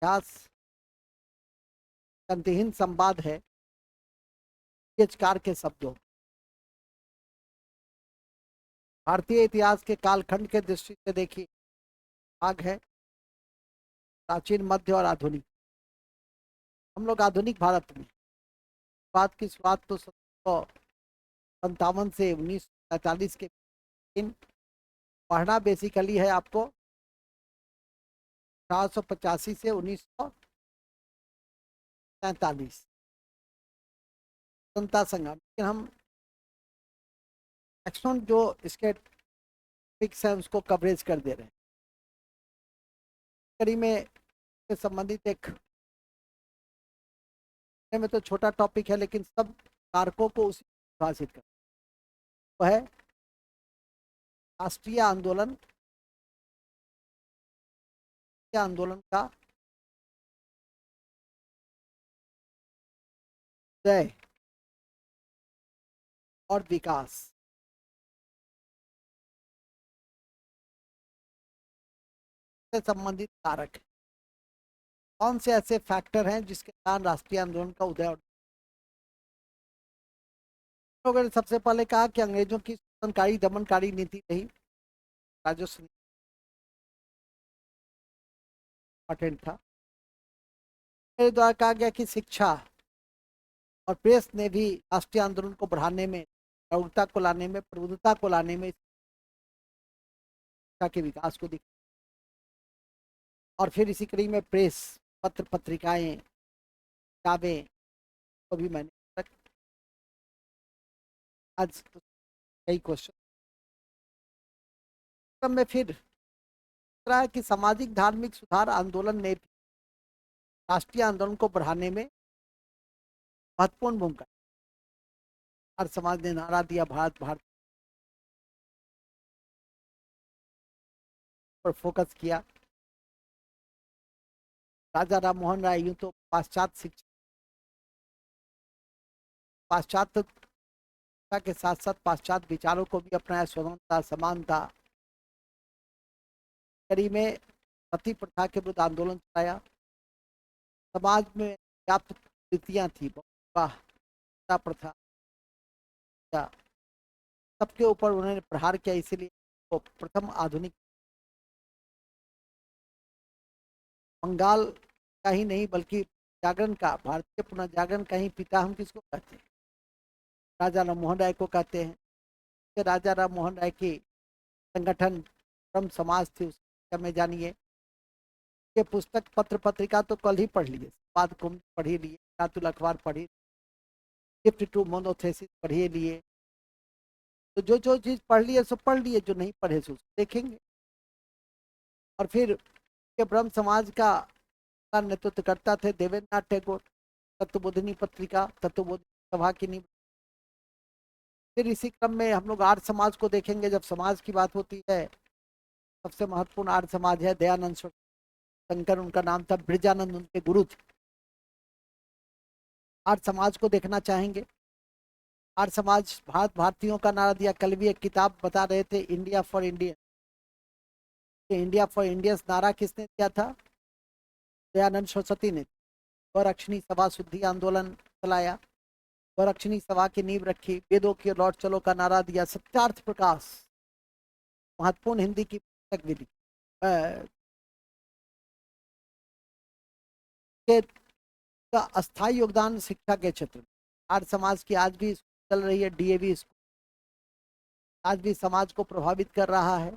इतिहास अंतहीन संवाद है के शब्दों। भारतीय इतिहास के कालखंड के दृष्टि से देखिए, भाग है प्राचीन, मध्य और आधुनिक। हम लोग आधुनिक भारत में बात की शुरुआत तो 1757 से 1945 के बीच। पढ़ना बेसिकली है आपको 1885 से 1947 स्वतंत्रता संग्राम। लेकिन हम मैक्सिमम जो इसके टॉपिक्स हैं उसको कवरेज कर दे रहे हैं। कड़ी में से संबंधित एक में तो छोटा टॉपिक है, लेकिन सब कारकों को उसी परिभाषित कर, वो है राष्ट्रीय आंदोलन का उदय और विकास। से संबंधित कारक कौन से ऐसे फैक्टर हैं जिसके कारण राष्ट्रीय आंदोलन का उदय और लोगों ने सबसे पहले कहा कि अंग्रेजों की शोषणकारी दमनकारी नीति रही। राजस्व इंपॉर्टेंट था। मेरे द्वारा कहा गया कि शिक्षा और प्रेस ने भी राष्ट्रीय आंदोलन को बढ़ाने में, जागरूकता को लाने में, प्रबुद्धता को लाने में शिक्षा के विकास को दिखा। और फिर इसी कड़ी में प्रेस, पत्र पत्रिकाएं, किताबें को भी मैंने आज कई क्वेश्चन में फिर रहा है कि सामाजिक धार्मिक सुधार आंदोलन ने राष्ट्रीय आंदोलन को बढ़ाने में महत्वपूर्ण भूमिका। हर समाज ने नारा दिया भारत भारत पर फोकस किया। राजा राम मोहन राय यूं तो पाश्चात्य शिक्षा, पाश्चात्य के साथ साथ पाश्चात्य विचारों को भी अपनाया, स्वतंत्रता, समानता। कड़ी में सती प्रथा के विरुद्ध आंदोलन चलाया। समाज में व्याप्त रीतियां थी, विवाह प्रथा, सबके ऊपर उन्होंने प्रहार किया। इसीलिए वो प्रथम आधुनिक बंगाल का ही नहीं बल्कि जागरण का, भारतीय पुनर्जागरण का ही पिता हम किसको कहते हैं? राजा राम मोहन राय को कहते हैं। राजा राम मोहन राय की संगठन ब्रह्म समाज थी, उसके में जानिए। ये पुस्तक पत्र पत्रिका तो कल ही पढ़ लिए, बाद कुंभ पढ़ ही लिए, रातुल अखबार पढ़ी, गिफ्ट टू मोनोथेसिस पढ़िए लिए। तो जो जो चीज पढ़ लिए सो पढ़ लिए, जो नहीं पढ़े सो देखेंगे। और फिर के ब्रह्म समाज का नेतृत्व करता थे देवेंद्रनाथ टैगोर। तत्वबोधिनी पत्रिका, तत्वबोधिनी सभा की नींव। फिर इसी क्रम में हम लोग आर्य समाज को देखेंगे। जब समाज की बात होती है, सबसे महत्वपूर्ण आर्य समाज है दयानंद शंकर, उनका नाम था। ब्रजानंद उनके गुरु थे। आर्य समाज को देखना चाहेंगे। आर्य समाज भारत भारतीयों का नारा दिया। कल भी एक किताब बता रहे थे, India for Indian. India for Indians नारा किसने दिया था? दयानंद सरस्वती ने। गौरक्षणी सभा शुद्धि आंदोलन चलाया, गौरक्षणी सभा की नींव रखी, वेदों की लौट चलो का नारा दिया। सत्यार्थ प्रकाश महत्वपूर्ण हिंदी की पुस्तक भी का अस्थायी योगदान शिक्षा के क्षेत्र में। आर्य समाज की आज भी चल रही है डीएवी स्कूल, आज भी समाज को प्रभावित कर रहा है।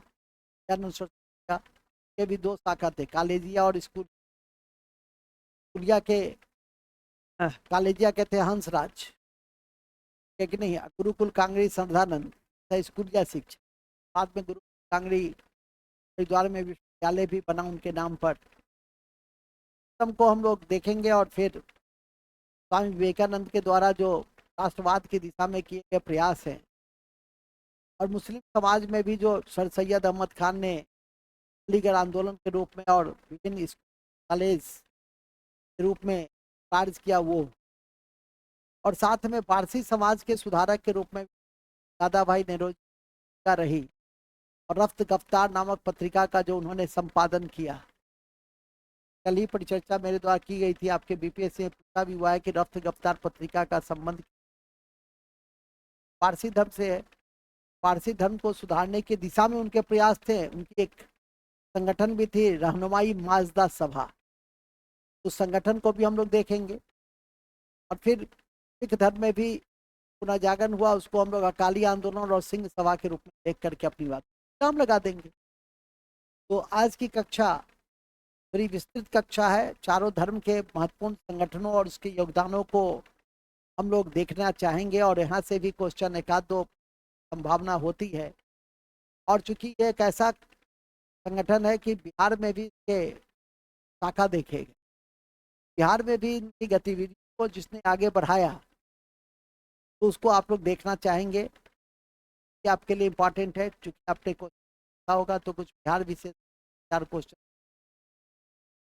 ये भी दो शाखा थे, कॉलेजिया और स्कूलिया के। कॉलेजिया के थे हंसराज, एक नहीं, गुरुकुल कांगड़ी संधानंद स्कूलिया शिक्षा। बाद में गुरुकुल कांगड़ी हरिद्वार में विश्वविद्यालय भी बना उनके नाम पर। को हम लोग देखेंगे। और फिर स्वामी विवेकानंद के द्वारा जो राष्ट्रवाद की दिशा में किए गए प्रयास हैं, और मुस्लिम समाज में भी जो सर सैयद अहमद खान ने अलीगढ़ आंदोलन के रूप में और विभिन्न कॉलेज के रूप में कार्य किया वो, और साथ में पारसी समाज के सुधारक के रूप में दादा भाई नेहरू का रही, और रफ्त गफ्तार नामक पत्रिका का जो उन्होंने संपादन किया। कल ही परिचर्चा मेरे द्वारा की गई थी, आपके बीपीएससी में पूछा भी हुआ है कि रफ्त गिरफ्तार पत्रिका का संबंध पारसी धर्म से है। पारसी धर्म को सुधारने की दिशा में उनके प्रयास थे। उनकी एक संगठन भी थी, रहनुमाई माजदा सभा, उस संगठन को भी हम लोग देखेंगे। और फिर सिख धर्म में भी पुनर्जागरण हुआ, उसको हम लोग अकाली आंदोलन और सिंह सभा के रूप में देख करके अपनी बात काम लगा देंगे। तो आज की कक्षा बड़ी विस्तृत कक्षा है, चारों धर्म के महत्वपूर्ण संगठनों और उसके योगदानों को हम लोग देखना चाहेंगे, और यहाँ से भी क्वेश्चन एक आध दो संभावना होती है। और चूंकि ये एक ऐसा संगठन है कि बिहार में भी इसके शाखा देखेंगे, बिहार में भी इनकी गतिविधि को जिसने आगे बढ़ाया, तो उसको आप लोग देखना चाहेंगे कि आपके लिए इम्पोर्टेंट है। चूंकि आपने क्वेश्चन होगा तो कुछ बिहार विशेष 4 क्वेश्चन,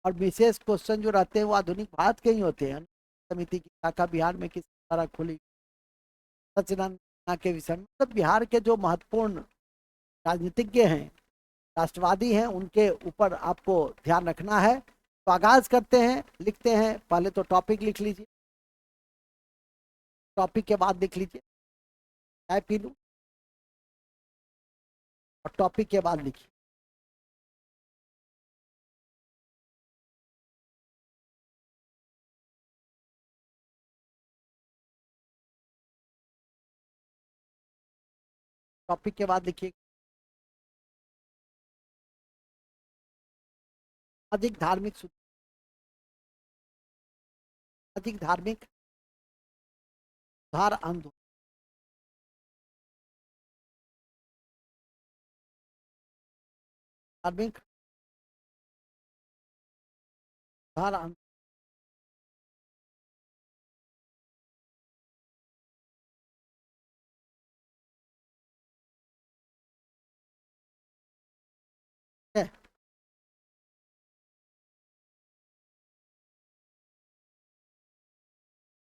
और विशेष क्वेश्चन जो रहते हैं वो आधुनिक भारत के ही होते हैं। समिति की शाखा बिहार में किस तरह खुली, सचिदानंद के विषय में, मतलब बिहार के जो महत्वपूर्ण राजनीतिज्ञ हैं, राष्ट्रवादी हैं, उनके ऊपर आपको ध्यान रखना है। तो आगाज करते हैं, लिखते हैं। पहले तो टॉपिक लिख लीजिए, टॉपिक के बाद लिख लीजिए, चाय पी लूं, और टॉपिक के बाद लिखिए। टॉपिक के बाद लिखिए, अधिक धार्मिक अधिक धार्मिक सुधार आंदोलन, धार्मिक सुधार आंदोलन है।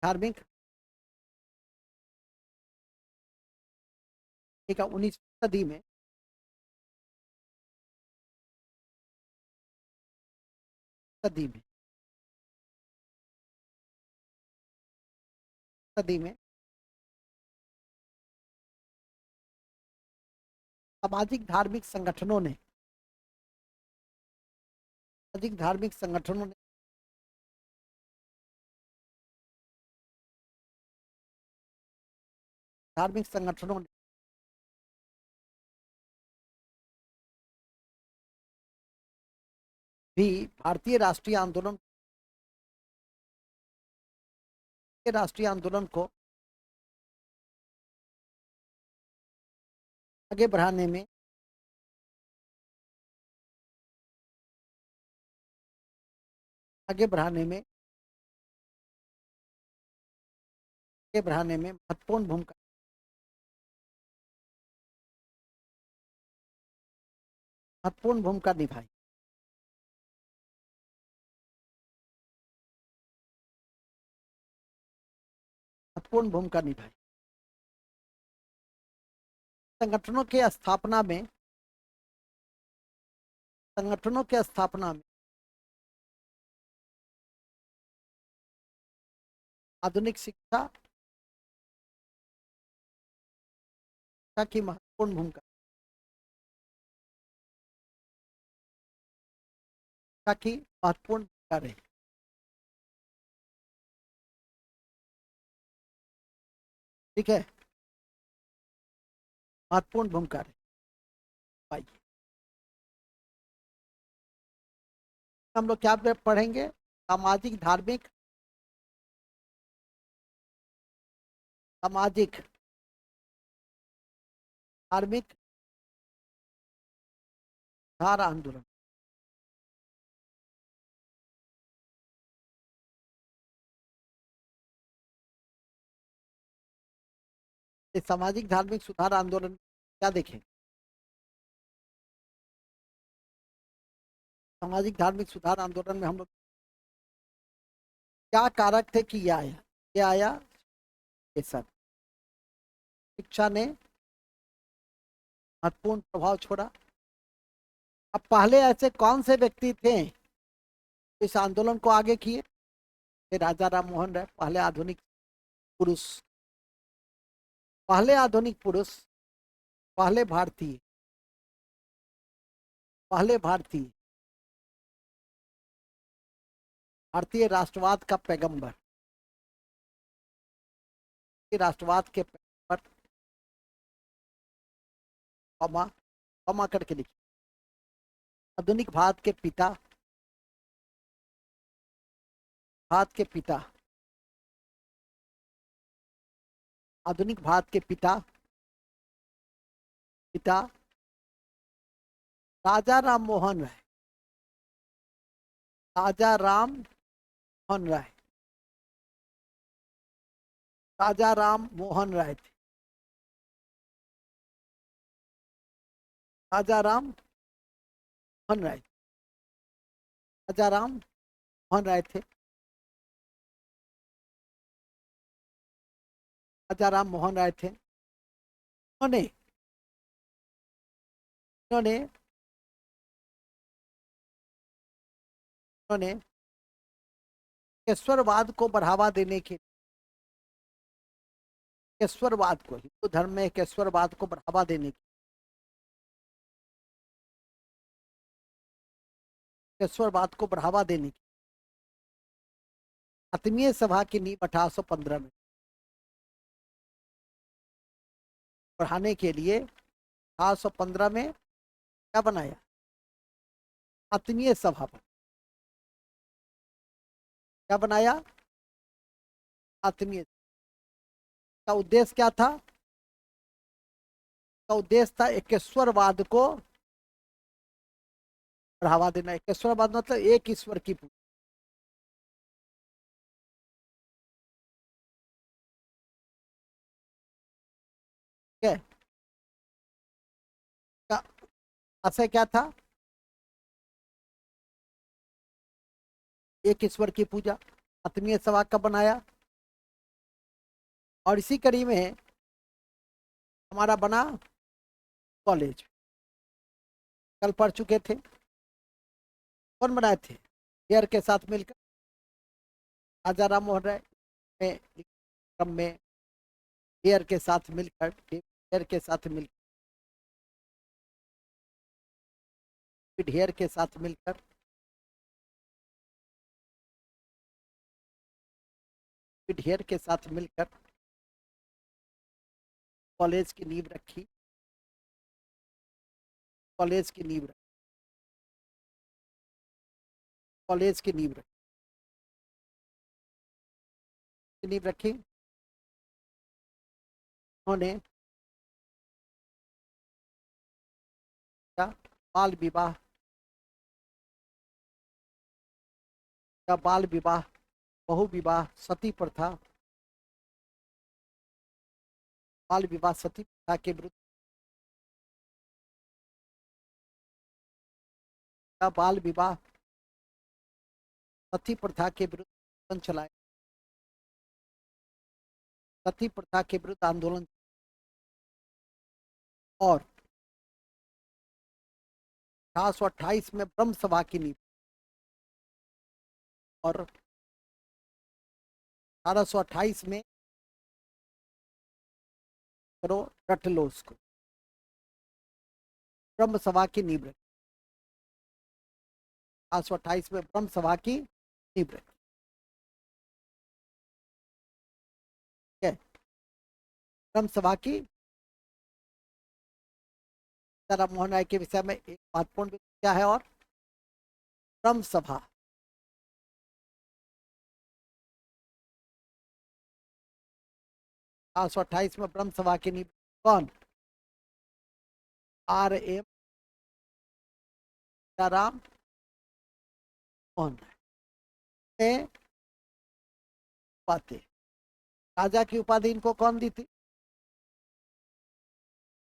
धार्मिक, ठीक है, 19वीं सदी में, सदी में सदी में सामाजिक धार्मिक संगठनों ने, अधिक धार्मिक संगठनों ने धार्मिक संगठनों ने भी भारतीय राष्ट्रीय आंदोलन को आगे बढ़ाने में आगे बढ़ाने में आगे बढ़ाने में महत्वपूर्ण भूमिका निभाई। महत्वपूर्ण भूमिका निभाई। संगठनों के स्थापना में संगठनों के स्थापना में आधुनिक शिक्षा की महत्वपूर्ण भूमिका की महत्वपूर्ण भूमिका रही। ठीक है, महत्वपूर्ण भूमिका रही। हम लोग क्या पढ़ेंगे? सामाजिक धार्मिक सामाजिक धार्मिक सुधार आंदोलन। इस सामाजिक धार्मिक सुधार आंदोलन क्या देखें? सामाजिक धार्मिक सुधार आंदोलन में हम लोग क्या कारक थे कि ये आया ये सब शिक्षा ने महत्वपूर्ण प्रभाव छोड़ा। अब पहले ऐसे कौन से व्यक्ति थे इस आंदोलन को आगे किए राजा राम मोहन राय, पहले आधुनिक पुरुष, पहले आधुनिक पुरुष, पहले भारतीय, पहले भारतीय, भारतीय राष्ट्रवाद का पैगंबर, राष्ट्रवाद के पैगंबर, कमा कमा करके लिखिए, आधुनिक भारत के पिता, भारत के पिता, आधुनिक भारत के पिता, पिता राजा राम मोहन राय, राजा राम मोहन राय, राजा राम मोहन राय थे, राजा राम मोहन राय, राजा राम मोहन राय थे, राजा राम मोहन राय थे। उन्होंने उन्होंने उन्होंने केश्वरवाद को बढ़ावा देने के, केश्वरवाद को, हिंदू धर्म में केश्वरवाद को बढ़ावा देने की, केश्वरवाद को बढ़ावा देने की आत्मीय सभा की नींव 1815 में बढ़ाने के लिए 1815 में क्या बनाया, आत्मीय सभा पर, क्या बनाया, आत्मीय का उद्देश्य क्या था, का उद्देश्य था एकेश्वरवाद को बढ़ावा देना। एकेश्वरवाद मतलब एक ईश्वर की पूजा, ठीक है, का आशय क्या था, एक ईश्वर की पूजा, आत्मीय सभा कब बनाया, और इसी कड़ी में हमारा बना कॉलेज, कल पढ़ चुके थे, कौन बनाए थे, हेयर के साथ मिलकर, राजा राम मोहन राय में क्रम में हेयर के साथ मिलकर, हेयर के साथ मिलकर, हेयर के साथ मिलकर, ढेर के साथ मिलकर कॉलेज की नींव रखी, कॉलेज की नींव रखी, कॉलेज की नींव रखी, नींव रखी उन्होंने, बाल विवाह, या बाल विवाह, बहु विवाह, सती प्रथा, बाल विवाह सती प्रथा के विरुद्ध, या बाल विवाह सती प्रथा के विरुद्ध आंदोलन चलाया, सती प्रथा के विरुद्ध आंदोलन, और 1828 में ब्रह्म सभा की नींव, और 1828 में करो रट लो उसको, ब्रह्म सभा की नींव रखी, 1828 में ब्रह्म सभा की नींव रखी, ठीक है, ब्रह्म सभा की, राम मोहन राय के विषय में एक महत्वपूर्ण क्या है, और ब्रह्म सभा, 1828 में ब्रह्म सभा की नींव कौन, R.M. राम मोहन राय बातें, राजा की उपाधि इनको कौन दी थी,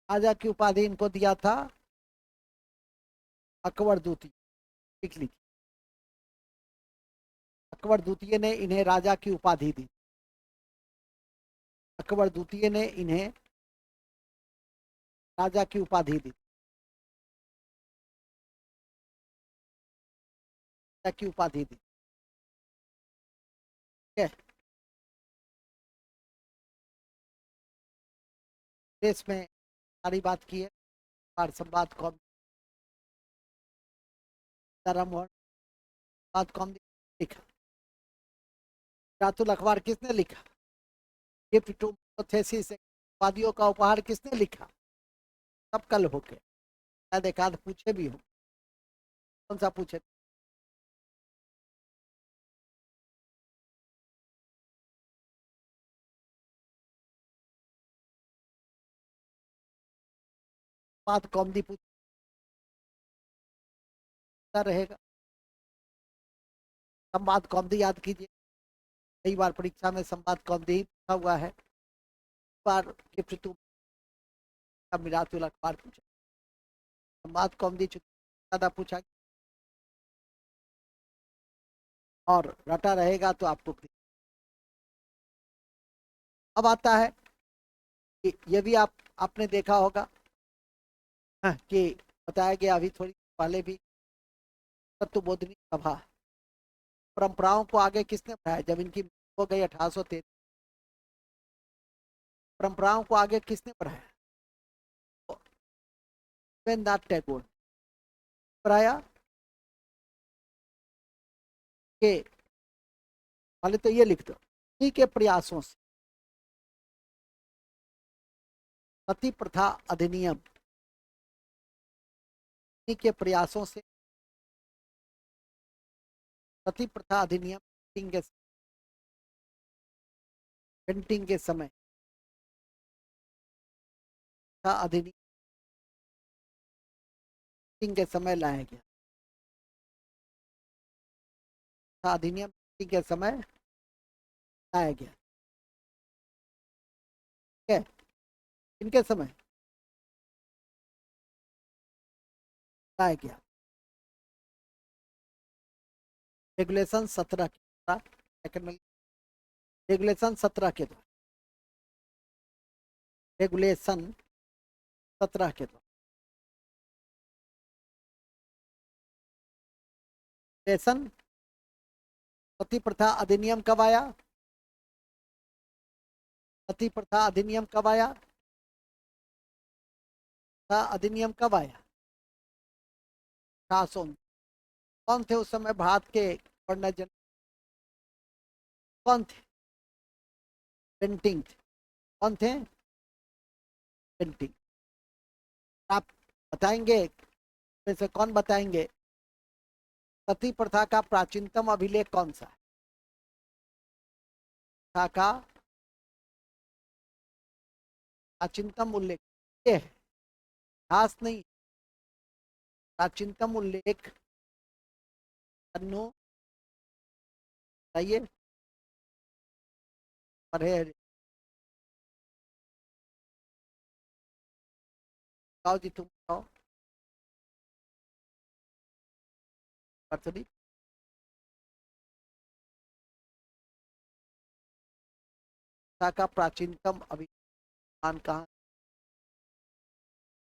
राजा की उपाधि इनको दिया था अकबर द्वितीय, लिख लीजिए, अकबर द्वितीय ने इन्हें राजा की उपाधि दी, अकबर द्वितीय ने इन्हें राजा की उपाधि दी, की उपाधि दी। ठीक है, देश में सारी बात की है। और संवाद कौन राजा मोहन बात कौन लिखा? रातुल अखबार किसने लिखा? गिफ्ट टू थेसिस वादियों का उपहार किसने लिखा? सब कल होके शायद एक आध पूछे भी हो। कौन सा पूछे? बात कौमदी पूछता रहेगा। संवाद कौमदी याद कीजिए, कई बार परीक्षा में संवाद कौमदी पूछा हुआ है। बार गिफ्ट टू मिरातुल अखबार पूछा, संवाद कौमदी ज्यादा पूछा और रटा रहेगा तो आपको। अब आता है कि ये भी आपने देखा होगा, हाँ, कि बताया गया अभी थोड़ी पहले भी, तत्वबोधिनी सभा परंपराओं को आगे किसने बढ़ाया जब इनकी हो गई 1833? परंपराओं को आगे किसने बढ़ाया? रविन्द्रनाथ टैगोर बढ़ाया के। पहले तो ये लिख दो, इन्हीं के प्रयासों से सती प्रथा अधिनियम, इन्हीं के प्रयासों से सती प्रथा अधिनियम पेंटिंग के समय था, अधिनियम के समय लाया गया था, अधिनियम के समय लाया गया। ठीक है, इनके समय लाया गया। रेगुलेशन 17 के द्वारा, रेगुलेशन 17 के द्वारा, रेगुलेशन 17 के द्वारा, रेगुलेशन सती प्रथा अधिनियम कब आया? सती प्रथा अधिनियम कब आया? था अधिनियम कब आया? 1819। कौन थे उस समय भारत के गवर्नर जनरल? कौन थे? पेंटिंग थे। कौन थे? पेंटिंग। आप बताएंगे में से कौन बताएंगे सती प्रथा का प्राचीनतम अभिलेख कौन सा है? प्रथा का प्राचीनतम उल्लेख ये है, खास नहीं। प्राचीनतम उल्लेख अन्नो बताइए, पढ़े बताओ जी, तुम बताओ। पर्थली प्रथा का प्राचीनतम अभिमान कहाँ?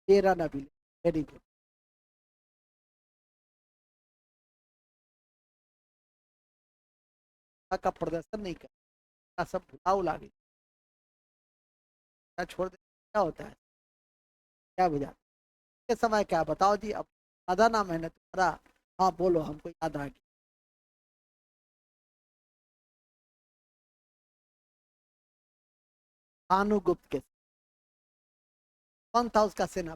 तेरह अभिलेख। Very good. का प्रदर्शन नहीं कर सब भुलाओ लागे छोड़ दे, क्या होता है? क्या बुझा के समय क्या बताओ जी? अब ज्यादा ना मेहनत करा। हाँ बोलो, हमको याद आ गया। भानुगुप्त के, कौन था उसका सेना?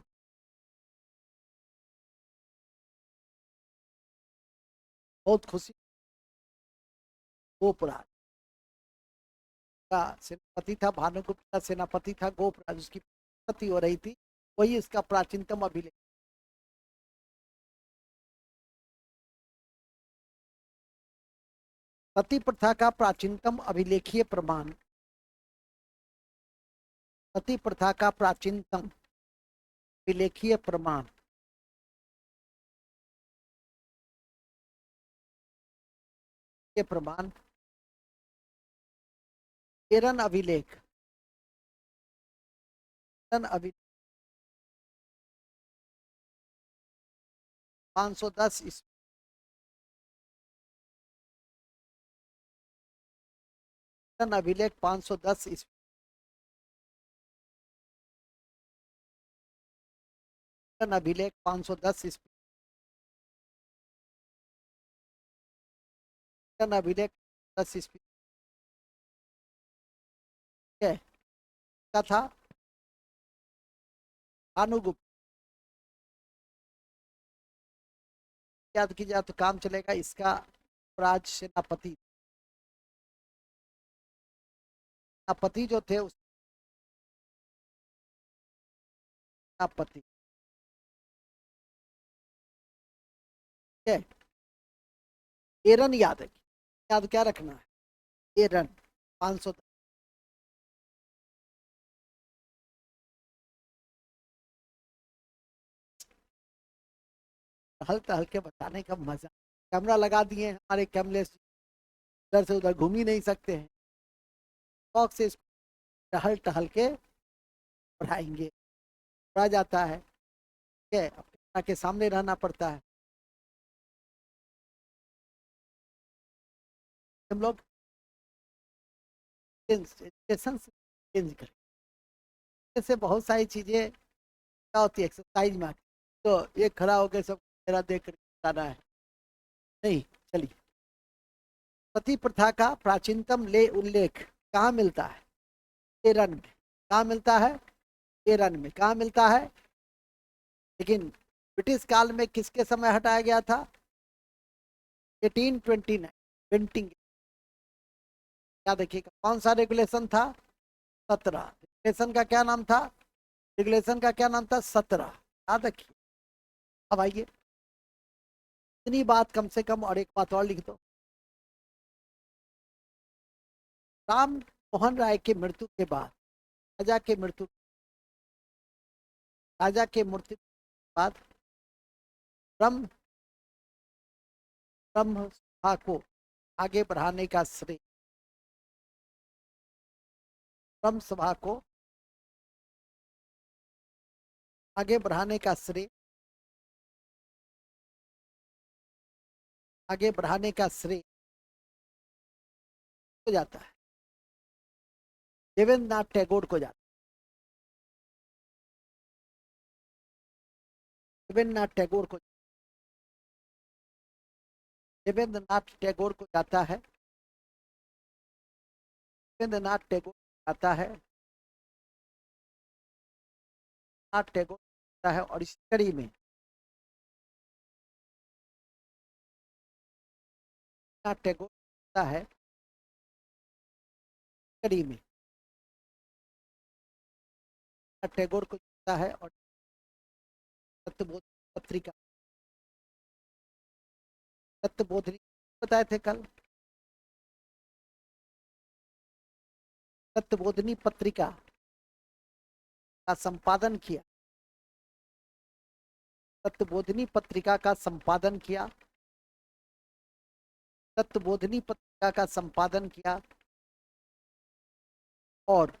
बहुत खुशी, गोपराज का सेनापति था। भानुगुप्त का सेनापति था गोपराज, उसकी पति हो रही थी। वही इसका प्राचीनतम अभिलेख। सती प्रथा का प्राचीनतम अभिलेखीय प्रमाण, सती प्रथा का प्राचीनतम अभिलेखीय प्रमाण के प्रमाण केरन अभिलेख, अभिलेख 510 अभिलेख 510 ईस्वी। अभिलेख 510 ईस्वी। अभिलेख 10 ईस्वी क्या था? भानुगुप्त। याद कीजिए तो काम चलेगा। इसका राज सेनापति सेनापति जो थे उस सेनापति एरन याद है। याद क्या रखना है? एरन 500। हल्के हल्के बताने का मजा। कैमरा लगा दिए हमारे कैमरे, इधर से उधर घूम ही नहीं सकते हैं। शौक से इसको टहल टहल के पढ़ाएंगे। पढ़ा जाता है, ठीक है। अपने के सामने रहना पड़ता है। हम लोग एजुकेशन चेंज करें। ऐसे बहुत सारी चीजें क्या होती है एक्सरसाइज में। तो ये खड़ा होकर सब मेरा देख कर बताना है नहीं। चलिए, सती प्रथा का प्राचीनतम ले उल्लेख कहाँ मिलता है? केरल में। कहाँ मिलता है? केरल में। कहाँ मिलता है? लेकिन ब्रिटिश काल में किसके समय हटाया गया था? 1829 पेंटिंग। क्या देखिएगा कौन सा रेगुलेशन था? 17। रेगुलेशन का क्या नाम था? रेगुलेशन का क्या नाम था? 17। याद रखिए। अब आइए, इतनी बात कम से कम और एक बात और लिख दो। राम मोहन राय की मृत्यु के बाद, राजा के मृत्यु राजा के मृत्यु के बाद ब्रह्म ब्रह्म सभा को आगे बढ़ाने का श्रेय, ब्रह्म सभा को आगे बढ़ाने का श्रेय, आगे बढ़ाने का श्रेय हो जाता है देवेंद्र नाथ टैगोर को जाता है। देवेंद्र नाथ टैगोर को, देवेंद्र नाथ टैगोर को जाता है। देवेंद्र नाथ टैगोर जाता है। नाथ टैगोर जाता है और इस कड़ी में नाथ टैगोर जाता है। कड़ी में नाथ टैगोर को जाता है और सत्यबोध पत्रिका, सत्यबोधनी बताए थे कल, सत्यबोधनी पत्रिका का संपादन किया। सत्यबोधनी पत्रिका का संपादन किया। सत्यबोधनी पत्रिका का संपादन किया और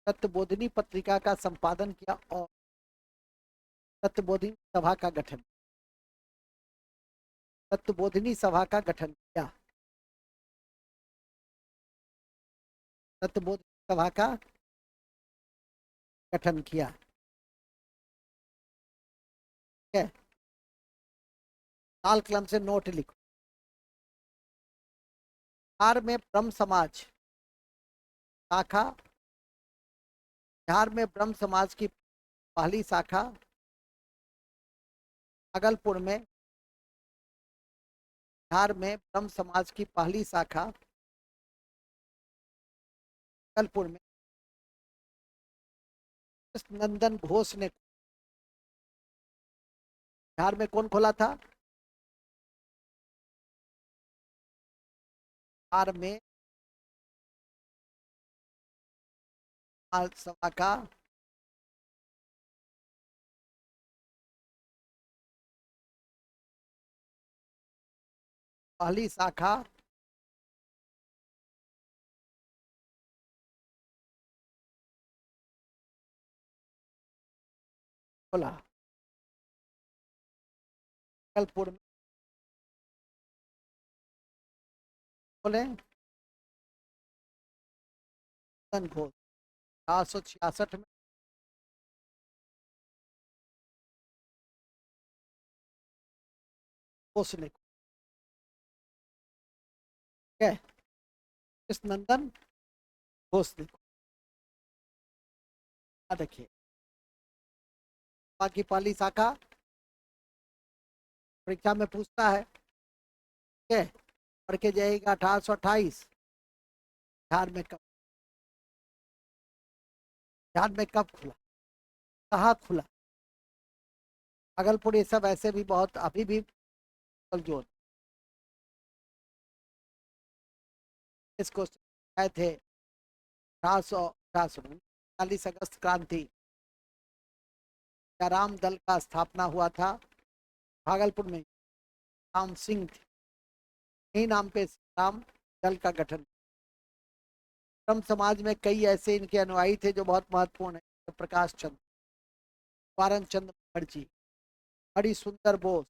सत्यबोधनी पत्रिका का संपादन किया और सत्यबोधनी सभा का गठन, सत्यबोधनी सभा का गठन किया। सत्यबोधनी सभा का गठन किया। ठीक है, लाल कलम से नोट लिखो। बिहार में ब्रह्म समाज शाखा, बिहार में ब्रह्म समाज की पहली शाखा भागलपुर में, बिहार में ब्रह्म समाज की पहली शाखा भागलपुर में नंदन घोष ने, बिहार में कौन खोला था? बिहार में सभा का पहली शाखा खोला भागलपुर में। बोले घोष 466 में घोष ने, ठीक है, कृष्ण नंदन घोष ने। देखिए बाकी पहली शाखा परीक्षा में पूछता है, ठीक है, पढ़ के जाएगा 1828 बिहार में कब, बिहार में कब खुला, कहाँ खुला। भागलपुर ये सब ऐसे भी बहुत अभी भी जो इसको आए थे 1849 क्रांति, राम दल का स्थापना हुआ था भागलपुर में, राम सिंह थे, यही नाम पे राम दल का गठन। ब्रह्म समाज में कई ऐसे इनके अनुयायी थे जो बहुत महत्वपूर्ण है, तो प्रकाश चंद्र, पारण चंद्र मुखर्जी, हरि सुंदर बोस,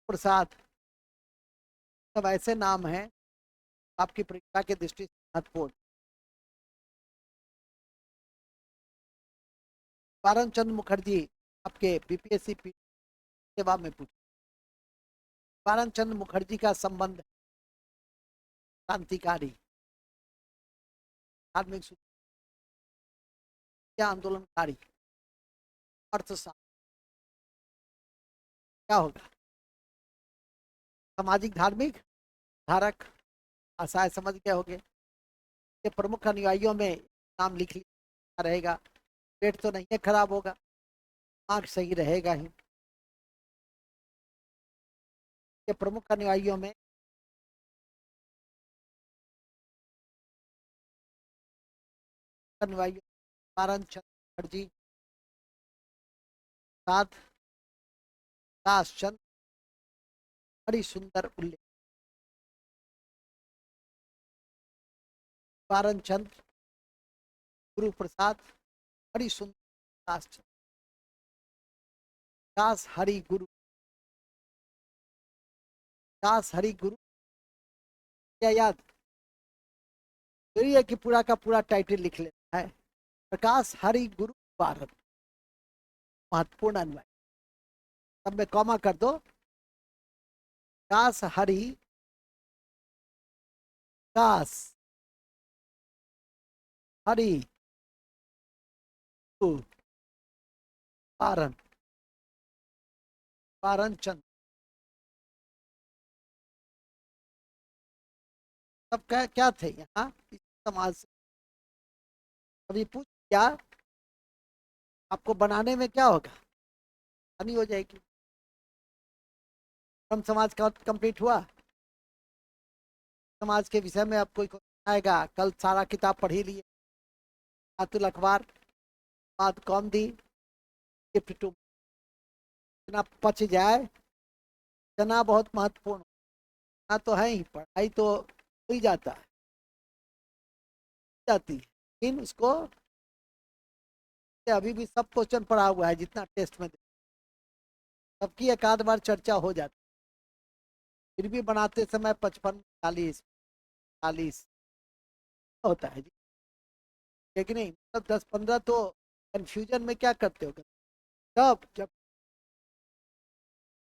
प्रसाद, सब ऐसे नाम हैं आपकी परीक्षा के दृष्टि से महत्वपूर्ण। पारण चंद्र मुखर्जी आपके बीपीएससी सेवा में पूछे, पारण चंद्र मुखर्जी का संबंध क्रांतिकारी, धार्मिक आंदोलनकारी, अर्थशास्त्र, क्या होगा, सामाजिक धार्मिक धारक, आशाएं समझ गए होंगे। ये प्रमुख अनुयायियों में नाम लिख लिया रहेगा, पेट तो नहीं है खराब होगा, आंख सही रहेगा ही। ये प्रमुख अनुयायियों में अनुयायी पारण चंद्र मुखर्जी, साथ दास चंद्र, हरि सुंदर उल्लेख, पारण चंद्र, गुरु प्रसाद, हरि सुंदर, दास चंद्र, दास हरि गुरु, दास हरि गुरु, क्या याद, तो ये कि पूरा का पूरा टाइटल लिख लेना है, प्रकाश हरि गुरु भारत, महत्वपूर्ण अन्वय, तब में कॉमा कर दो, दास हरि, दास हरि गुरु पारण, पारण चंद, सब क्या क्या थे यहाँ इस समाज से। अभी पूछ क्या आपको बनाने में क्या होगा, नहीं हो जाएगी। हम समाज का कंप्लीट हुआ, समाज के विषय में अब कोई आएगा, कल सारा किताब पढ़ ही लिए, आतुल अखबार, बात कौन दी, गिफ्ट टू, इतना पच जाए, इतना बहुत महत्वपूर्ण, ना तो है ही, पढ़ाई तो हो ही जाता है, जाती है, लेकिन उसको अभी भी सब क्वेश्चन पढ़ा हुआ है जितना टेस्ट में, सबकी एक आध बार चर्चा हो जाती, फिर भी बनाते समय 55 40 40 होता है जी, लेकिन नहीं मतलब 10 15 तो कंफ्यूजन में क्या करते हो, तब जब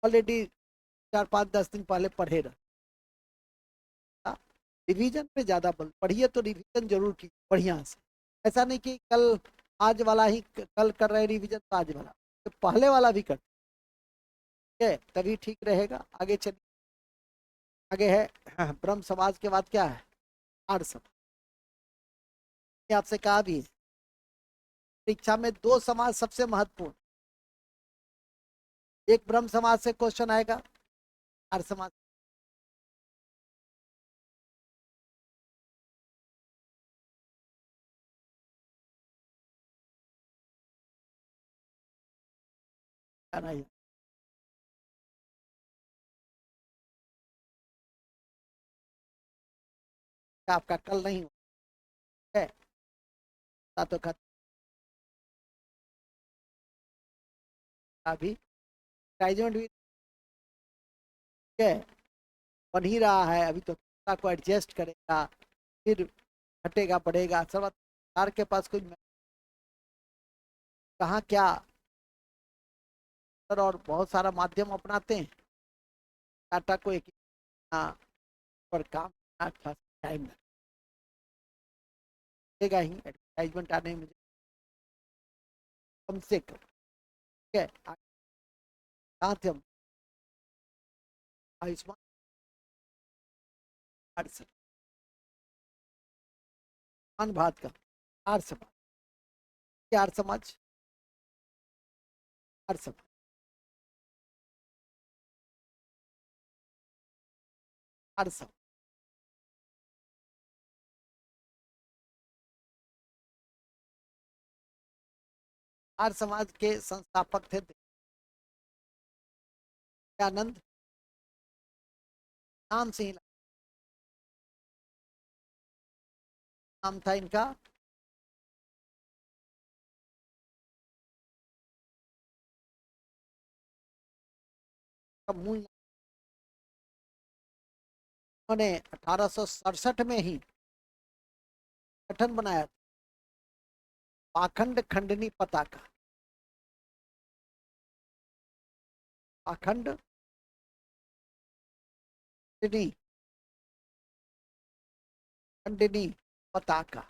ऑलरेडी 4 5 10 दिन पहले पढ़े रहे, रिवीजन पे ज्यादा बल पढ़िए, तो रिवीजन जरूर की बढ़िया से, ऐसा नहीं कि कल आज वाला ही कल कर रहे रिवीजन, तो आज वाला तो पहले वाला भी कर, ठीक है, तभी ठीक रहेगा। आगे चलिए, आगे है ब्रह्म समाज के बाद क्या है, आर्य समाज, आपसे कहा भी है परीक्षा में दो समाज सबसे महत्वपूर्ण, एक ब्रह्म समाज से क्वेश्चन आएगा, आर्य समाज आना ही, आपका कल नहीं है, तो अभी भी, ठीक है, बन ही रहा है अभी तो। को एडजस्ट करेगा, फिर घटेगा बढ़ेगा। सरकार के पास कुछ कहाँ क्या और बहुत सारा माध्यम अपनाते हैं। डाटा को एक पर काम टाइम लगेगा ही एडवर्टाइजमेंट आने में कम से कम। ठीक है, कहाँ थे हम? आयुष्मान भारत का आर्य समाज, आर्य समाज, आर्य समाज, आर्य समाज, आर्य समाज के संस्थापक थे दयानंद नाम से ही नाम था इनका। मूल उन्होंने 1867 में ही गठन बनाया, पाखंड खंडनी पताका। पाखंड खंडनी खंडनी पताका।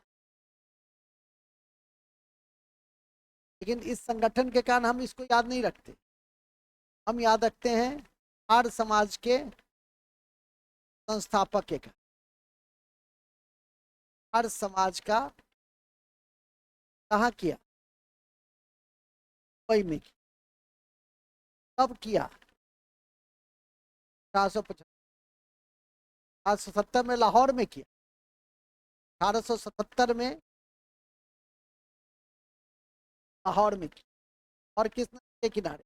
लेकिन इस संगठन के कारण हम इसको याद नहीं रखते, हम याद रखते हैं आर्य समाज के संस्थापक के। आर्य समाज का कहाँ किया? मुंबई में। कब किया? 1870 में लाहौर में किया। 1877 में लाहौर में किया। और किस नदी के किनारे?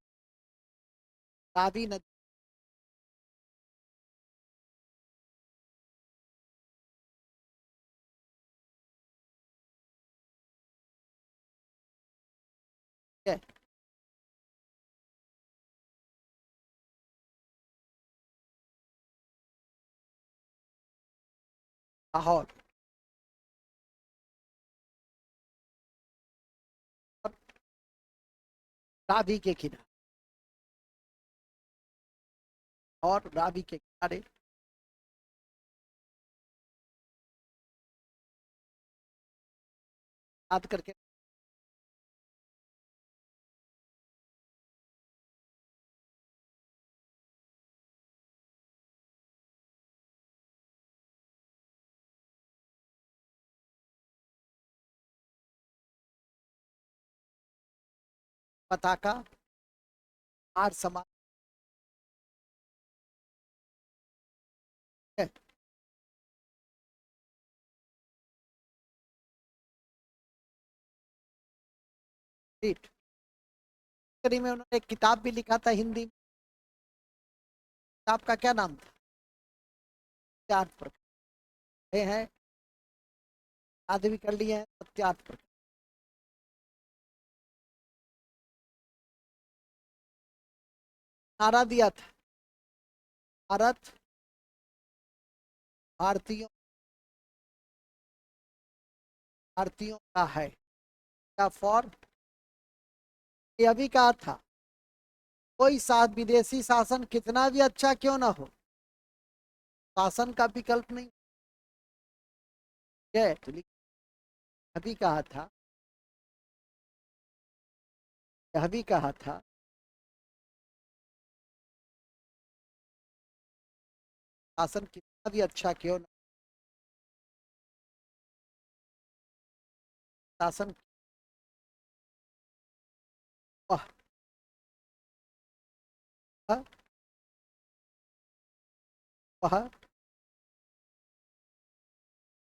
रावी नदी है। लाहौर और रावी के किनारे, और रावी के किनारे याद करके। पताका आर्य समाज है। ठीक। करी में उन्होंने एक किताब भी लिखा था हिंदी में। किताब का क्या नाम था? सत्यार्थ प्रकाश। ये है, याद भी कर लिए हैं, सत्यार्थ प्रकाश। नारा दिया था, भारत भारतीयों भारतीयों का है, क्या फॉर। ये अभी कहा था, कोई साथ विदेशी शासन कितना भी अच्छा क्यों ना हो, शासन का विकल्प नहीं है। तो अभी कहा था, यह भी कहा था, शासन कितना भी अच्छा क्यों ना, शासन वह वह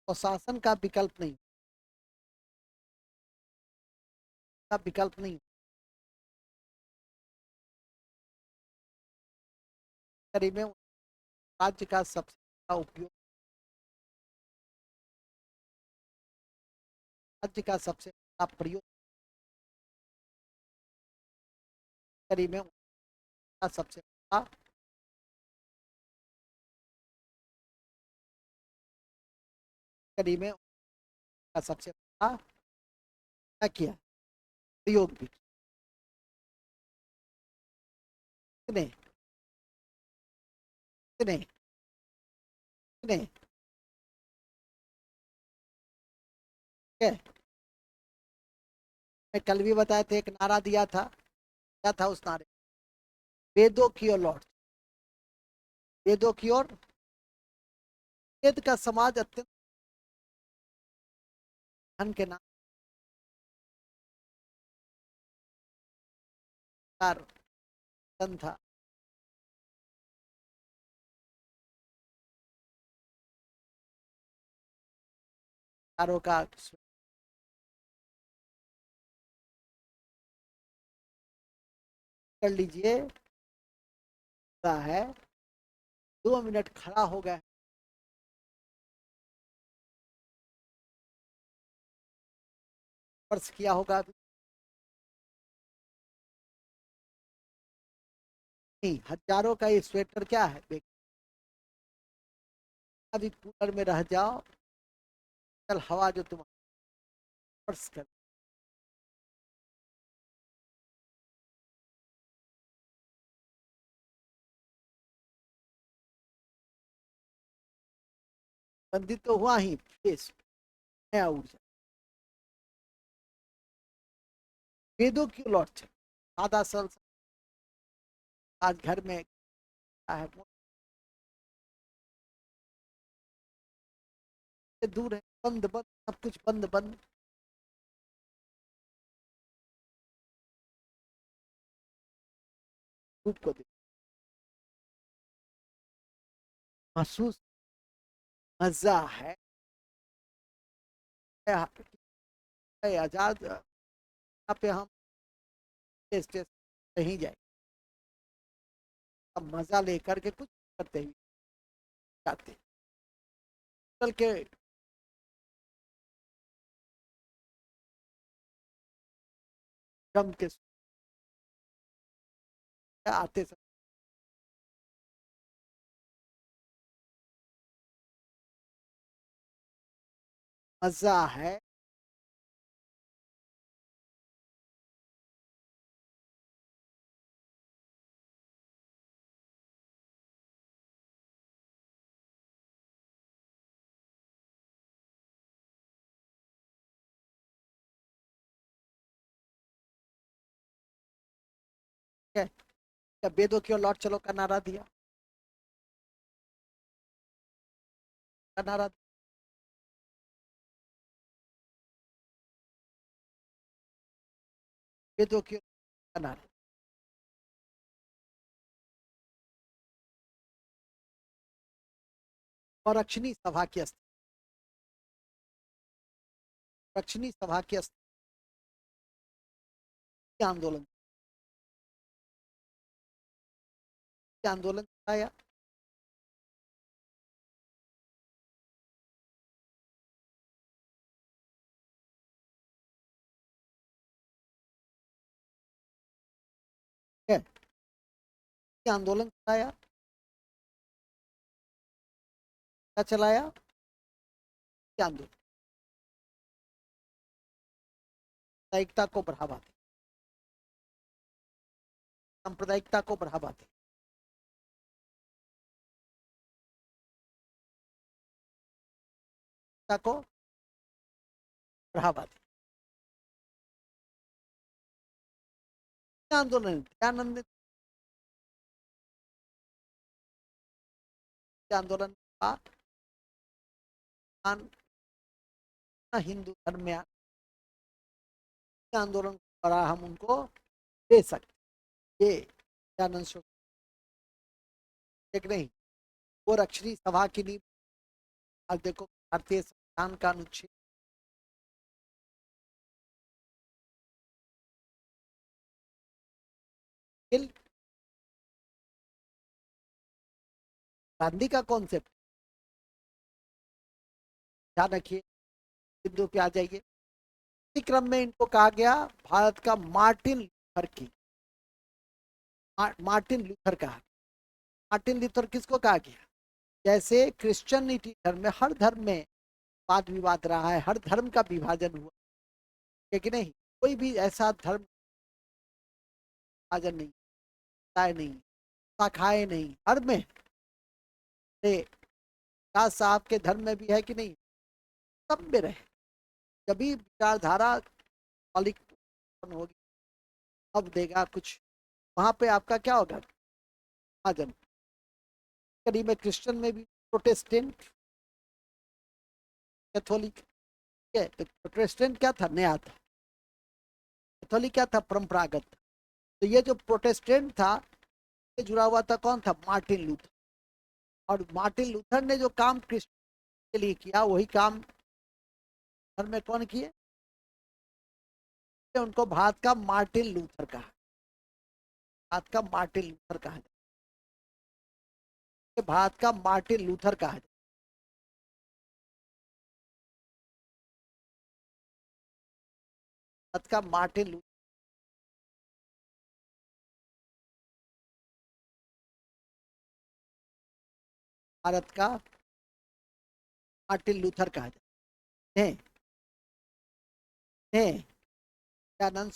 तो शासन का विकल्प नहीं, का विकल्प नहीं। करीब में राज्य का सबसे बड़ा उपयोग, राज्य का सबसे बड़ा प्रयोग, करीब में सबसे बड़ा कड़ी में का सबसे बड़ा क्या किया, प्रयोग भी कितने कितने कितने क्या, मैं कल भी बताया थे, एक नारा दिया था, क्या था उस नारे, वेदों की ओर लौट, वेदों की ओर। वेद का समाज अत्यंत धन के नाम पर धन था, चारों का कर लीजिए है, 2 मिनट खड़ा हो गया, स्पर्श किया होगा नहीं, हजारों का ये स्वेटर क्या है, अभी कूलर में रह जाओ, कल हवा जो तुम स्पर्श कर, बंदी तो हुआ ही फेस, नया ऊर्जा, वेदों की लौट सादा सल, आज घर में क्या है, दूर है, बंद बंद, सब कुछ बंद बंद, रूप को महसूस, मजा है, आजाद, यहाँ पे हम स्टेज नहीं जाए, अब मजा लेकर के कुछ करते ही जाते, चल के गम के आते समय मजा है, क्या वेदों की ओर लौट चलो का नारा दिया, का नारा, वेदों की ओर का नारा, और रक्षणी सभा की रक्षणी सभा की आंदोलन, आंदोलन आया, आंदोलन चलाया, क्या चलाया, आंदोलन साम्प्रदायिकता को बढ़ावा दे, सांप्रदायिकता को बढ़ावा दे, को बढ़ावा दे, आंदोलन दयानंद आंदोलन का हिंदू धर्म में आंदोलन करा, हम उनको दे सकते, ये दयानंद एक नहीं, वो रक्षणी सभा की नींव, आज देखो भारतीय संविधान का अनुच्छेद, गांधी का कॉन्सेप्ट, ध्यान रखिए, बिंदु पे आ जाइए, इसी क्रम में इनको कहा गया भारत का मार्टिन लूथर की, मार्टिन लूथर कहा, मार्टिन लूथर किसको कहा गया, जैसे क्रिश्चियनिटी धर्म में, हर धर्म में वाद विवाद रहा है, हर धर्म का विभाजन हुआ है कि नहीं। कोई भी ऐसा धर्म विभाजन नहीं, राय नहीं, शाखाएं नहीं, हर में से राज साहब के धर्म में भी है कि नहीं, सब में रहे। जब भी विचारधारा मौलिक होगी, अब देगा कुछ, वहां पे आपका क्या होगा, विभाजन। करीब में क्रिश्चियन में भी प्रोटेस्टेंट, कैथोलिक, ठीक है। तो प्रोटेस्टेंट क्या था, नया था। कैथोलिक क्या था, परंपरागत। तो ये जो प्रोटेस्टेंट था, ये जुड़ा हुआ था कौन था, मार्टिन लूथर। और मार्टिन लूथर ने जो काम क्रिश्चियन के लिए किया, वही काम धर्म में कौन किए, उनको भारत का मार्टिन लूथर कहा, भारत का मार्टिन लूथर कहा जाए, भारत का मार्टिन लूथर कहा जाए। भारत का मार्टिन लूथर, भारत का मार्टिन लूथर कहा जाए। दयानंद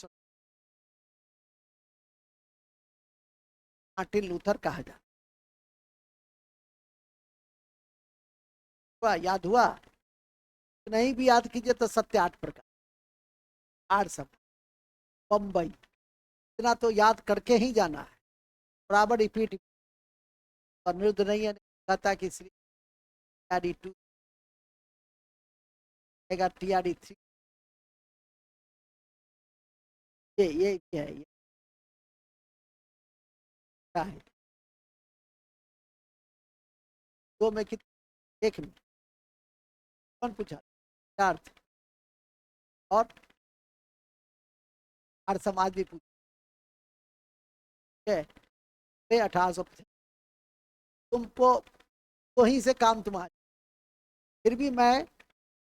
मार्टिन लूथर कहा जाए। हुआ, याद हुआ, नहीं भी याद कीजिए तो सत्य आठ प्रकार, आठ सब, बम्बई, इतना तो याद करके ही जाना है, बराबर रिपीट। और निरुद्ध नहीं है, कहता कि श्री टीआरडी 2 टीआरडी 3, ये क्या है, ये क्या है, दो में कितने, एक में, कौन पूछा, चार थे। और हर समाज भी पूछे, 1800 तुमको वहीं से काम तुम्हारा। फिर भी मैं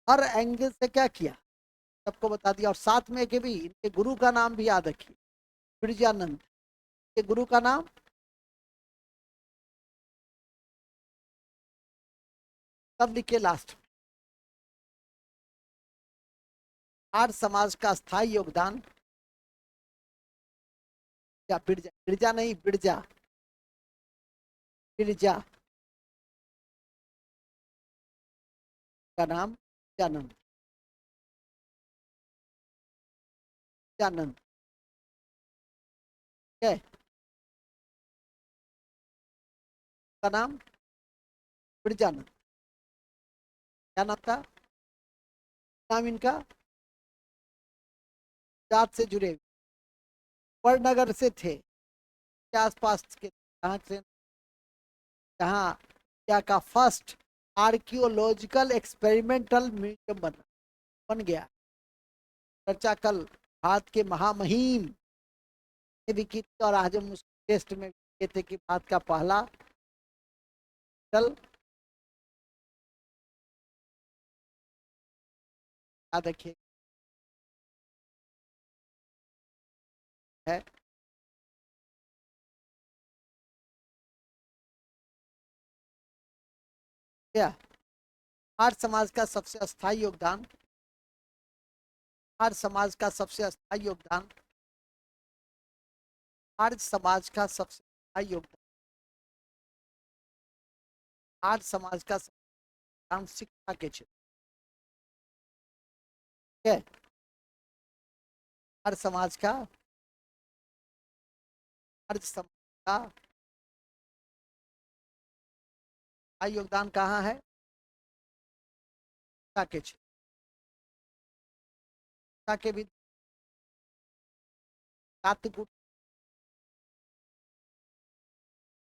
हर एंगल से क्या किया, सबको बता दिया। और साथ में कि भी इनके गुरु का नाम भी याद रखिए, बिरजानंद, के गुरु का नाम, तब लिखे लास्ट में। आर्य समाज का स्थायी योगदान, या बिरजा, बिरजा नहीं, बिरजा, बिरजा का नाम बिरजानंद, बिरजानंद, है का नाम बिरजानंद। क्या नाम था, नाम इनका, जात से जुड़े, वड़नगर से थे, के आसपास के, जहाँ से, जहाँ क्या का फर्स्ट आर्कियोलॉजिकल एक्सपेरिमेंटल म्यूजियम बन गया। चर्चा कल भारत के महामहिम ने भी की थी, और आज हम उस टेस्ट में ये थे कि भारत का पहला कल, याद रखिए, है क्या, आर्य समाज का सबसे अस्थायी योगदान, आर्य समाज का सबसे अस्थायी योगदान, आर्य समाज का सबसे अस्थायी योगदान, आर्य समाज का योगदान शिक्षा के क्षेत्र, है आर्य समाज का, आर्य समाज का योगदान कहाँ है, शिक्षा के क्षेत्र, शिक्षा के भी जातिगुट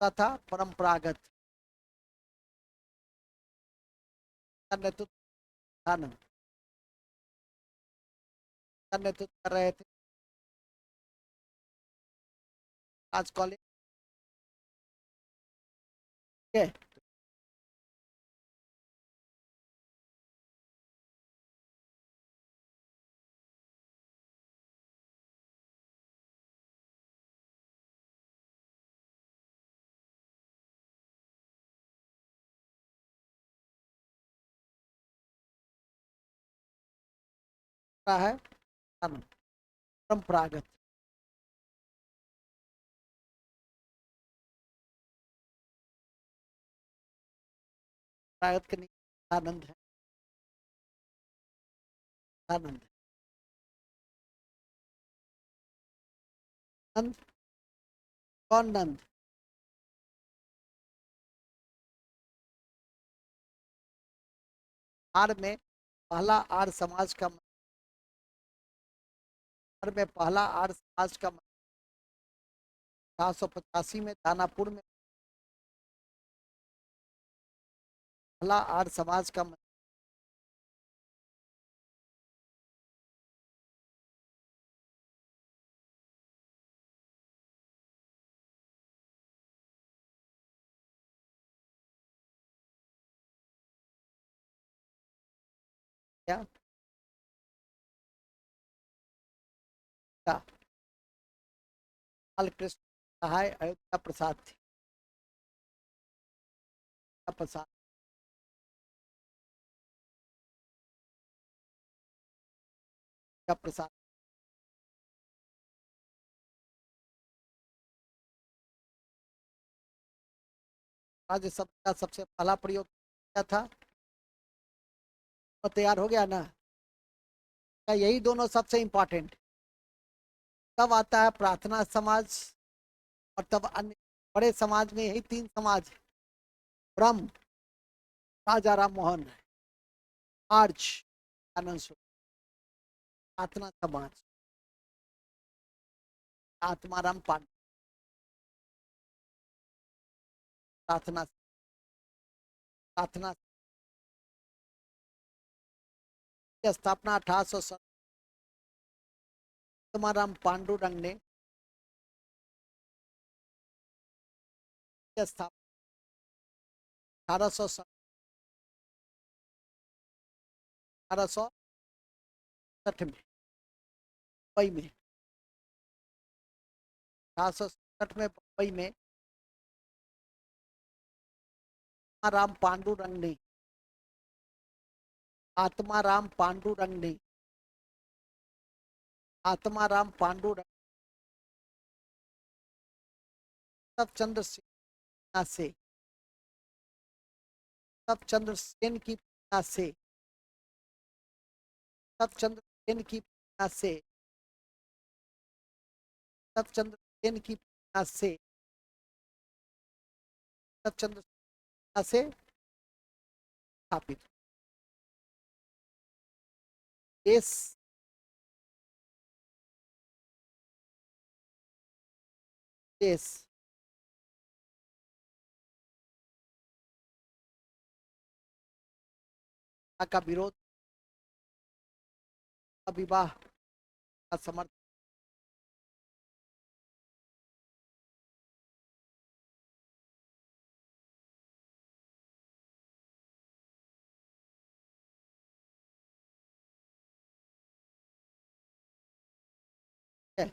तथा परंपरागत का नेतृत्व, का नेतृत्व कर रहे थे राज कॉलेज के। रहा है परंपरागत। परंपरागत के नहीं आनंद है, आनंद नंद। कौन नंद? आर में पहला आर समाज का, आर में पहला आर समाज का 1885 में दानापुर में पहला आर समाज का क्या था? लाल कृष्ण सहाय अयोध्या प्रसाद थे, प्रसाद का प्रसाद राज्य शब्द का सबसे पहला प्रयोग किया था। तो तैयार हो गया ना? क्या यही दोनों सबसे इंपॉर्टेंट? तब आता है प्रार्थना समाज, और तब अन्य बड़े समाज में यही तीन समाज: ब्रह्म, राजा राम मोहन, आर्च, आनंद स्वरूप। प्रार्थना समाज आत्माराम पांडे, प्रार्थना प्रार्थना की स्थापना 1800 आत्माराम पांडुरंग ने स्थापना 1860 में मुंबई में, 1860 में मुंबई में आत्माराम पांडुरंग ने, आत्माराम पांडुरंग ने, आत्माराम पांडुरंग सब चंद्र सेना से, सब चंद्र सेन की प्रेरणा से, सब चंद्र सेन की प्रेरणा से, सब चंद्र सेन की प्रेरणा से, सब चंद्र सेना से स्थापित देश, देश का विरोध, विवाह का समर्थन है,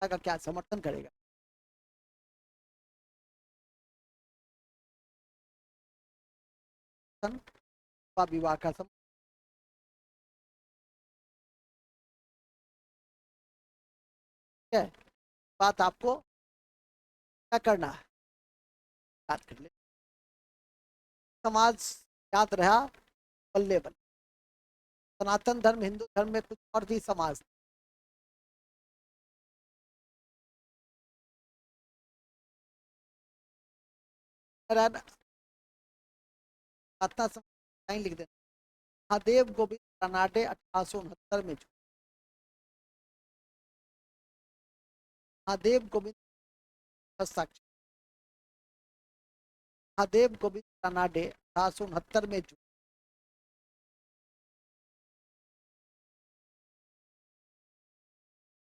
का क्या समर्थन करेगा? विवाह का समर्थन है। बात आपको क्या करना है, याद कर ले। समाज याद रहा, बल्ले बल्ले। सनातन धर्म, हिंदू धर्म में कुछ और भी समाज प्रार्थना समाज लिख देना। महादेव गोविंद रानाडे 1869 में, महादेव गोविंद साक्षी, महादेव गोविंद रानाडे 1869 में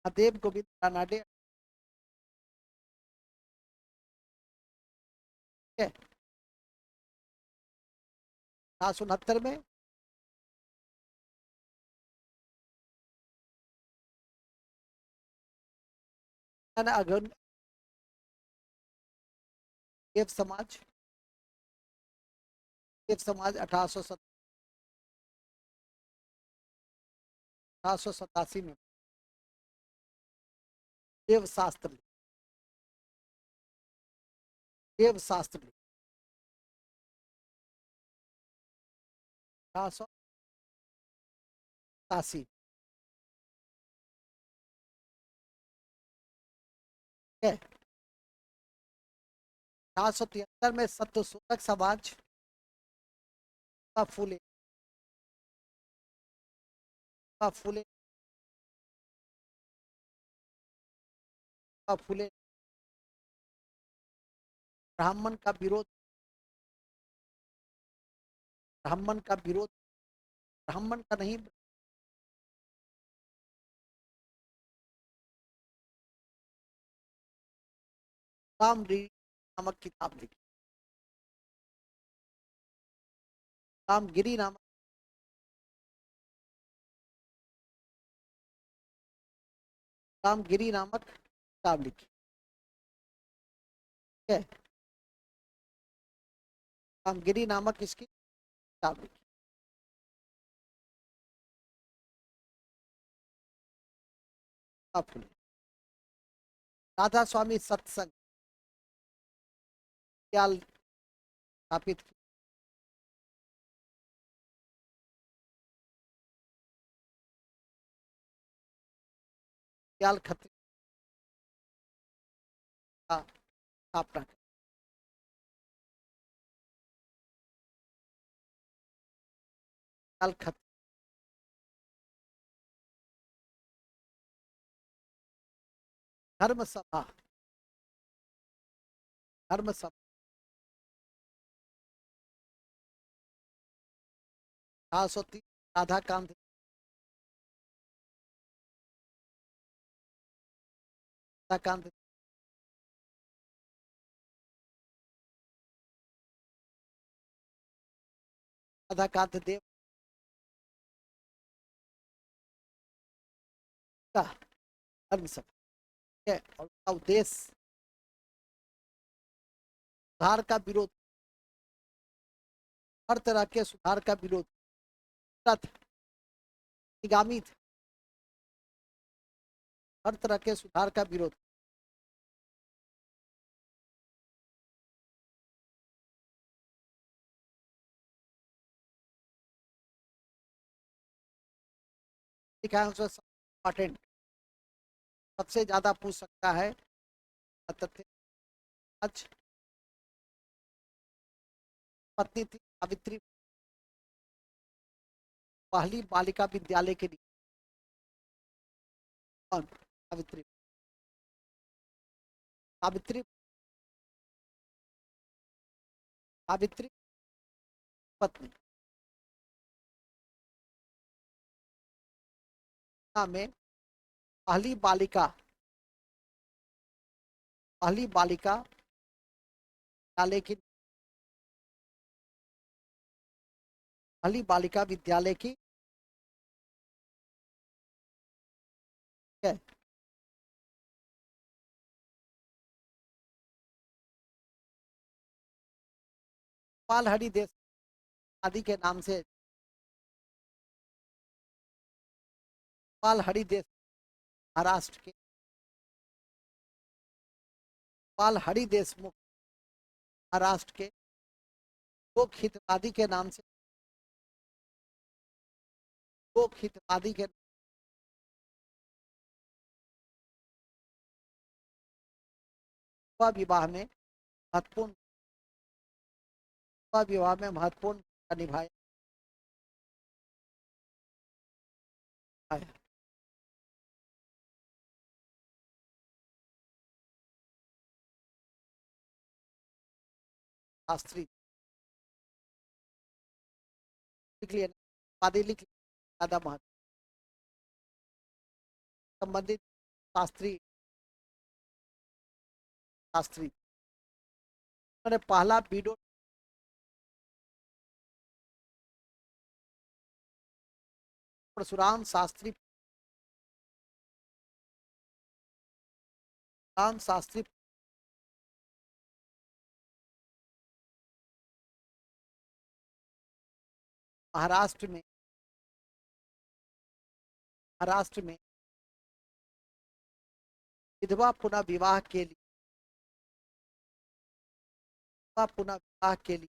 महादेव गोविंद रानाडे 1869 में अगन देव समाज, देव समाज 1870 1887 में देवशास्त्र, देवशास्त्र 1887, 1873 में सत्यशोधक समाज का फूले, का फूले, का फूले ब्राह्मण का विरोध, ब्राह्मण का विरोध, ब्राह्मण का नहीं, रामगिरी नामक किताब लिखी, रामगिरी नामक, रामगिरी नामक किताब लिखी है, रामगिरी नामक इसकी किताब लिखी। फूले राधा स्वामी सत्संग क्या स्थापित की, दयाल खत्री का स्थापना की, दयाल खत्री धर्म सभा, धर्म सभा राधा कांत, राधा कांत, राधा कांत देव का धर्म सभा है, और उसका उद्देश्य सुधार का विरोध, हर तरह के सुधार का विरोध, निगामी था, हर तरह के सुधार का विरोध। लिखा है उसमें इम्पोर्टेंट, सबसे ज्यादा पूछ सकता है तथ्य। आज पत्नी थी सावित्री, पहली बालिका विद्यालय के लिए, कौन? सावित्री, सावित्री, सावित्री पत्नी में पहली बालिका, पहली बालिका विद्यालय की, पहली बालिका विद्यालय की है, पाल हरि देश आदि के नाम से, पाल हरि देश महाराष्ट्र के, पाल हरि देशमुख महाराष्ट्र के लोक हितवादी के नाम से, लोक हितवादी के विवाह में महत्वपूर्ण, विवाह में महत्वपूर्ण भूमिका निभाया है। शास्त्री लिख लिया, वादी लिख लिया, ज्यादा महत्व संबंधित शास्त्री, शास्त्री उन्होंने पहला बीडो परशुराम शास्त्री, राम शास्त्री महाराष्ट्र में, महाराष्ट्र में विधवा पुनर्विवाह के लिए, विधवा पुनर्विवाह के लिए,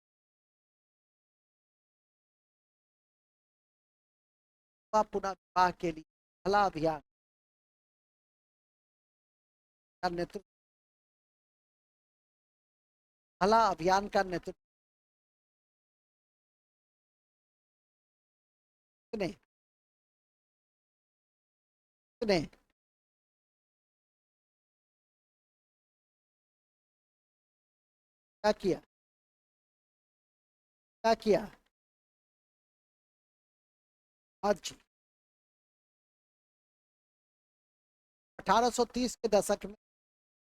विधवा पुनर्विवाह के लिए भला अभियान का नेतृत्व, भला अभियान का नेतृत्व किसने किसने क्या किया, क्या किया? आज 1830 के दशक में,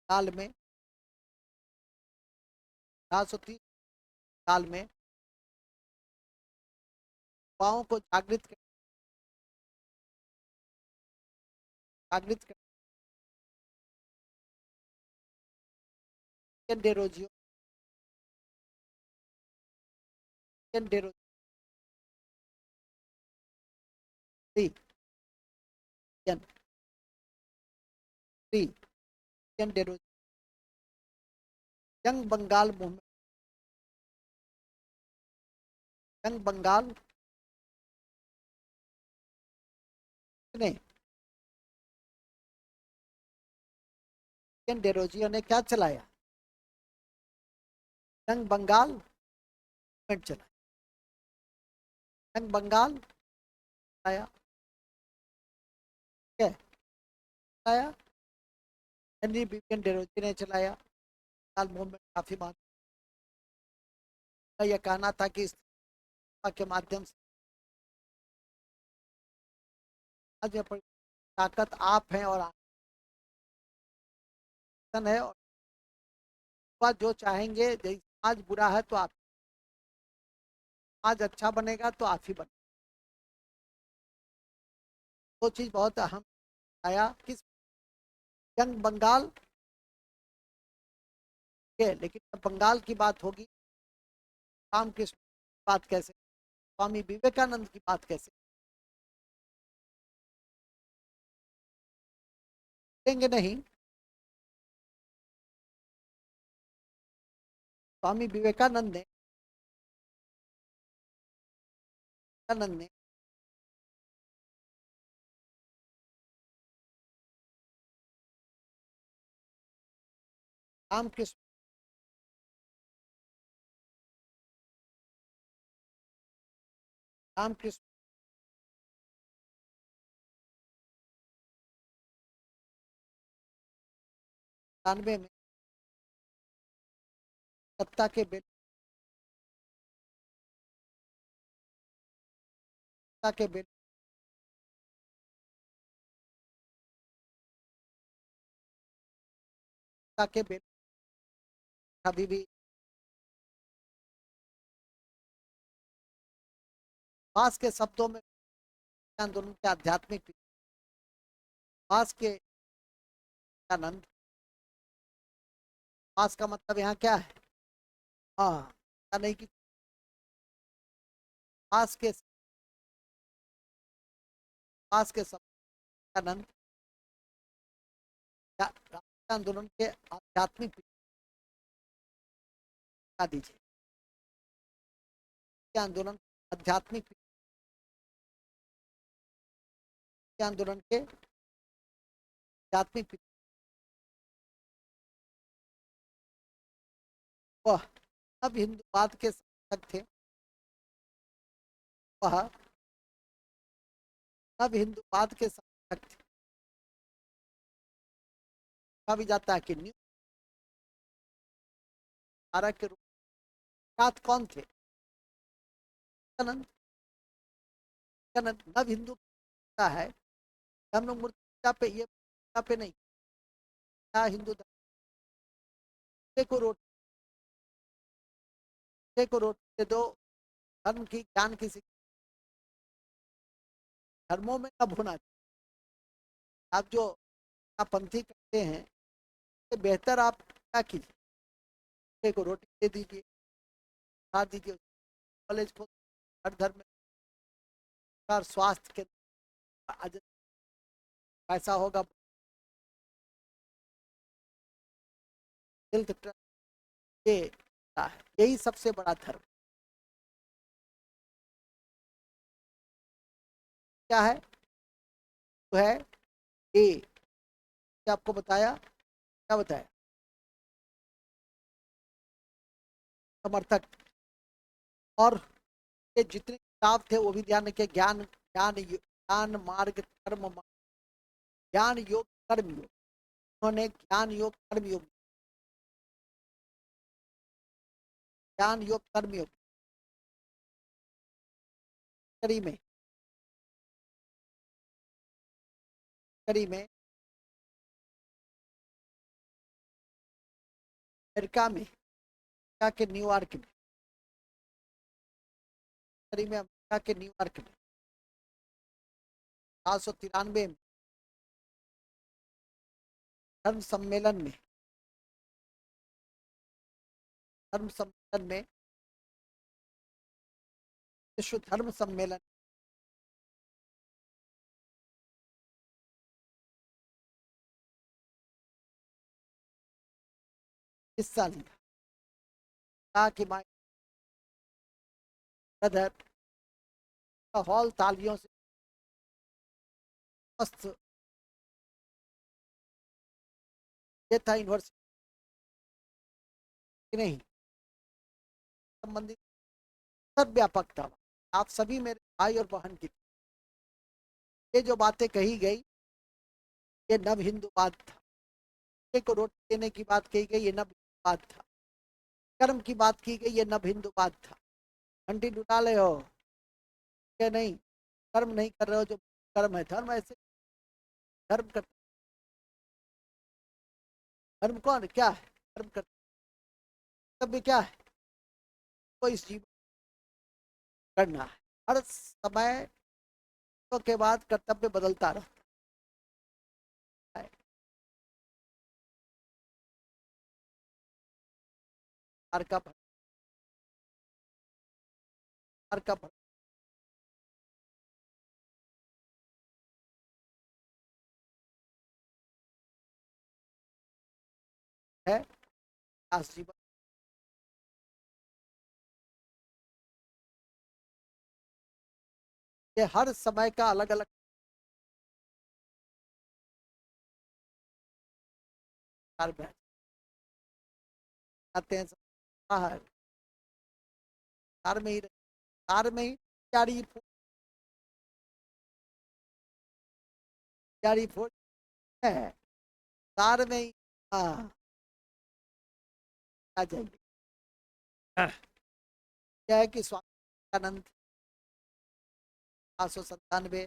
साल में, 1830 साल में युवाओं को जागृत कर Derozio, Derozio young Bengal movement, young Bengal ने डेरोजियो ने क्या चलाया? यंग बंगाल मूवमेंट चलाया, यंग बंगाल चलाया, क्या चलाया? हेनरी बिपिन डेरोजी ने चलाया। बंगाल मूवमेंट काफी महत्वपूर्ण, यह कहना था कि इस के माध्यम से आज ताकत आप हैं और है, और जो चाहेंगे, आज बुरा है तो आप, आज अच्छा बनेगा तो आप ही बने। वो चीज बहुत अहम आया किस यंग बंगाल के, लेकिन जब बंगाल की बात होगी, रामकृष्ण की बात कैसे, स्वामी विवेकानंद की बात कैसे देंगे? नहीं, स्वामी विवेकानंद ने रामकृष्ण रामकृष्ण 97 में सत्ता के बेटे, सत्ता के बेटे, सत्ता के बेटे कभी भी पास के शब्दों में आंदोलन के आध्यात्मिक पास के आनंद, पास का मतलब यहाँ क्या है? हाँ, नहीं कि पास के शब्द आनंद आंदोलन के आध्यात्मिक दीजिए, आंदोलन आध्यात्मिक आंदोलन के आध्यात्मिक वह अब हिंदूवाद के समर्थक थे, वह अब हिंदूवाद के समर्थक थे। कहा भी जाता है कि न्यू भारत के रूप कौन थे? नव हिंदू है, हम लोग मूर्ति पे ये पे नहीं, हिंदू को रोटी दे दो, धर्म की ज्ञान की शिक्षा, धर्मों में कब होना चाहिए? आप जो पंथी करते हैं, तो बेहतर आप क्या कीजिए, को रोटी दे दीजिए, खा दीजिए, कॉलेज को हर धर्म में स्वास्थ्य के ऐसा होगा health trust, ये यही सबसे बड़ा धर्म क्या है, तो है ये, आपको बताया, क्या बताया, समर्थक। और ये जितने किताब थे वो भी ध्यान रखिए, ज्ञान ज्ञान मार्ग कर्म ज्ञान योग कर्म योग, उन्होंने ज्ञान योग कर्म योग, ज्ञान योग कर्म योग कड़ी में, कड़ी में अमेरिका में, अमेरिका के न्यूयॉर्क में, कड़ी में अमेरिका के न्यूयॉर्क में 793 में धर्म सम्मेलन में, धर्म सम्मेलन में, विश्व धर्म सम्मेलन हिस्सा लिया, कहा कि माय ब्रदर, हॉल तालियों से मस्त, ये था यूनिवर्सिटी नहीं संबंधित सब व्यापक था। आप सभी मेरे भाई और बहन की, ये जो बातें कही गई ये नव हिंदूवाद था, ये को रोटी देने की बात कही गई ये नव हिंदूवाद था, कर्म की बात की गई ये नव हिंदूवाद था। घंटी लुटा ले हो क्या, नहीं कर्म नहीं कर रहे हो, जो कर्म है धर्म, ऐसे धर्म कर, धर्म कौन क्या है, धर्म कर्तव्य क्या है, तो इस जीवन करना है। हर समय तो के बाद कर्तव्य बदलता रहता है, हर का हर का है दास जीवन, ये हर समय का अलग अलग कर्म है, आते हैं बाहर कार में ही, कार में ही प्यारी प्यारी फौज है, कार में ही हाँ आ जाएंगे। क्या है कि स्वामी विवेकानंद 597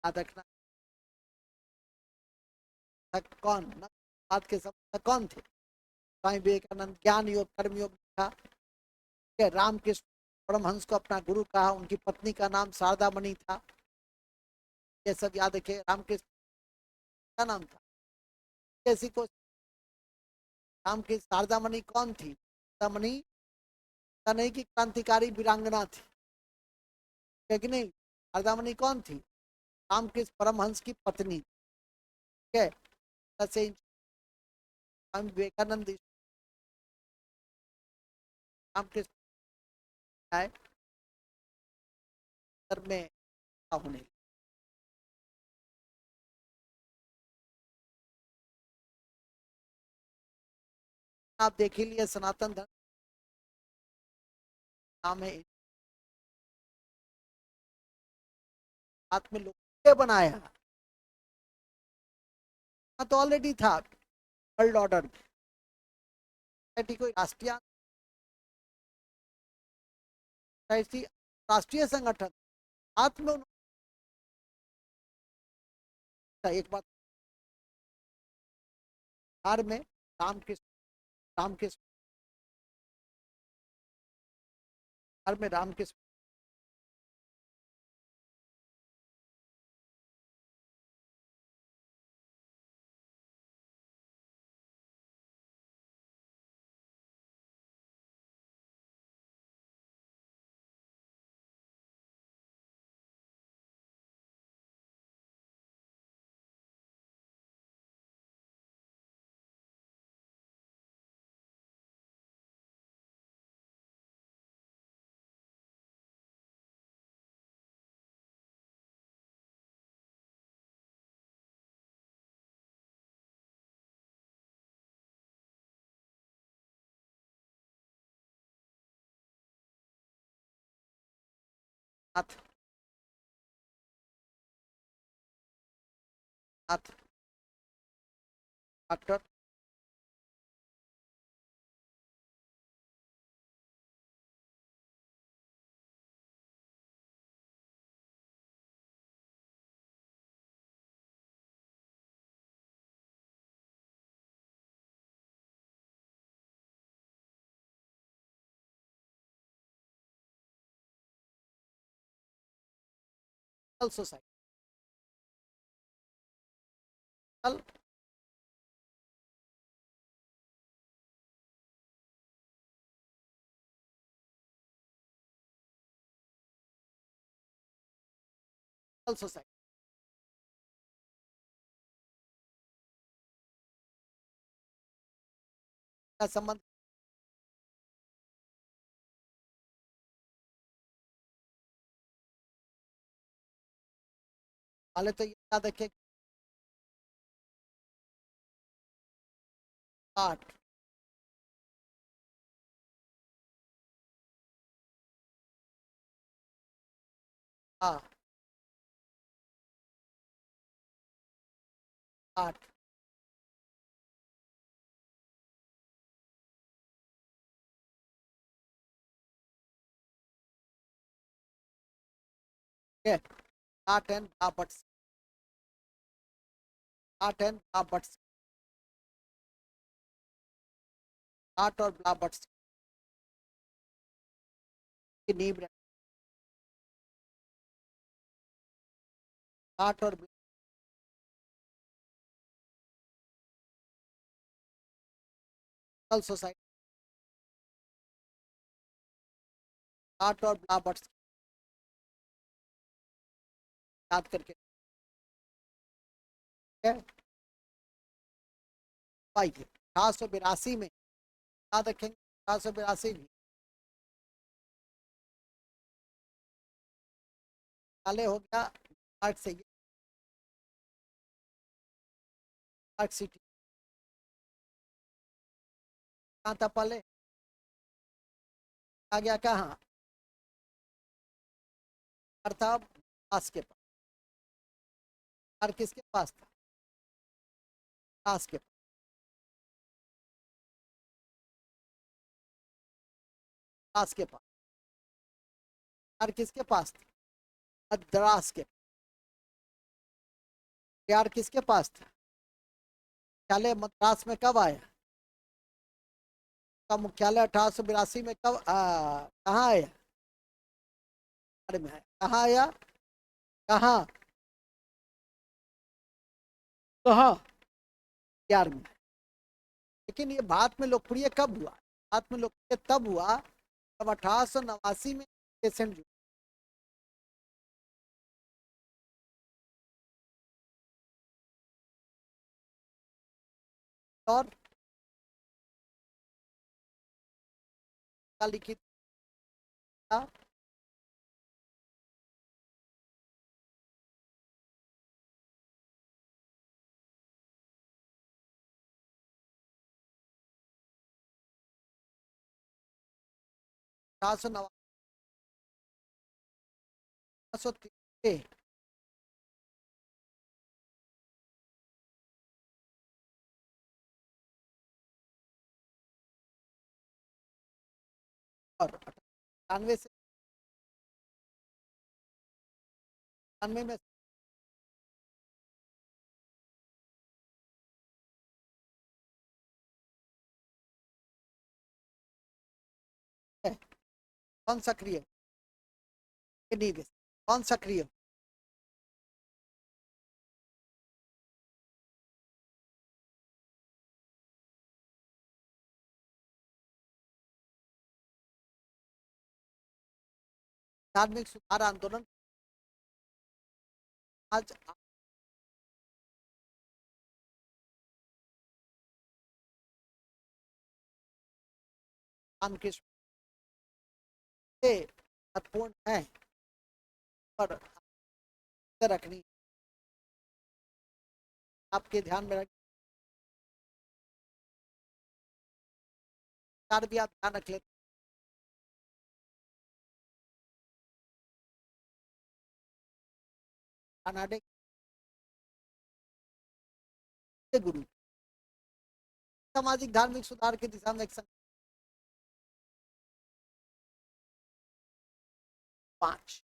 याद रखना, कौन बात के सब कौन थे, स्वामी विवेकानंद ज्ञान योग कर्म योग था, रामकृष्ण परमहंस को अपना गुरु कहा, उनकी पत्नी का नाम शारदा मणि था, ये सब याद रखे। रामकृष्ण का नाम था, जैसी को रामकृष्ण, शारदा मणि कौन थी, शारदा मणि का नहीं की क्रांतिकारी वीरांगना थी, लेकिन नहीं, शारदा मणि कौन थी, रामकृष्ण परमहंस की पत्नी, ठीक है। ऐसे स्वामी विवेकानंद रामकृष्ण है में होने, आप देख ही लिए सनातन धर्म नाम है, हाथ में लोग बनाया, तो ऑलरेडी था वर्ल्ड ऑर्डर, कोई राष्ट्रीय राष्ट्रीय संगठन, हाथ में एक बात, बिहार में रामकृष्ण बिहार में रामकृष्ण हाथ हाथ डॉक्टर सोसाइटी सोसाइटी का संबंध पहले तो ये याद रखिए आठ हाँ आठ ठीक है आठ एंड बट्स आठ एंड बट्स आठ और बट्स की नींव आठ और सोसाइटी आठ और बट्स याद करके पाइए 1882 में याद रखेंगे 1882 में पहले हो गया आर्ट से आर्ट सिटी कहाँ था पहले आ गया कहाँ अर्थात पास के पास और किसके पास था पास के पास के पास और किसके पास था मद्रास के यार किसके पास था मुख्यालय मद्रास में कब आया का मुख्यालय 1882 में कब कहाँ आया अरे में कहाँ आया कहाँ कहाँ बिहार में लेकिन ये भारत में लोकप्रिय कब हुआ भारत में लोकप्रिय तब हुआ तब 1889 में पेशेंट जुड़ा और लिखित था 1893 और 98 से 98 में कौन सक्रिय नहीं दे कौन सक्रिय धार्मिक सुधार आंदोलन आज रामकृष्ण से महत्वपूर्ण है पर रखनी आपके ध्यान में रख भी आप ध्यान रख लेते कनाडा के गुरु, सामाजिक धार्मिक सुधार की दिशा में एक 5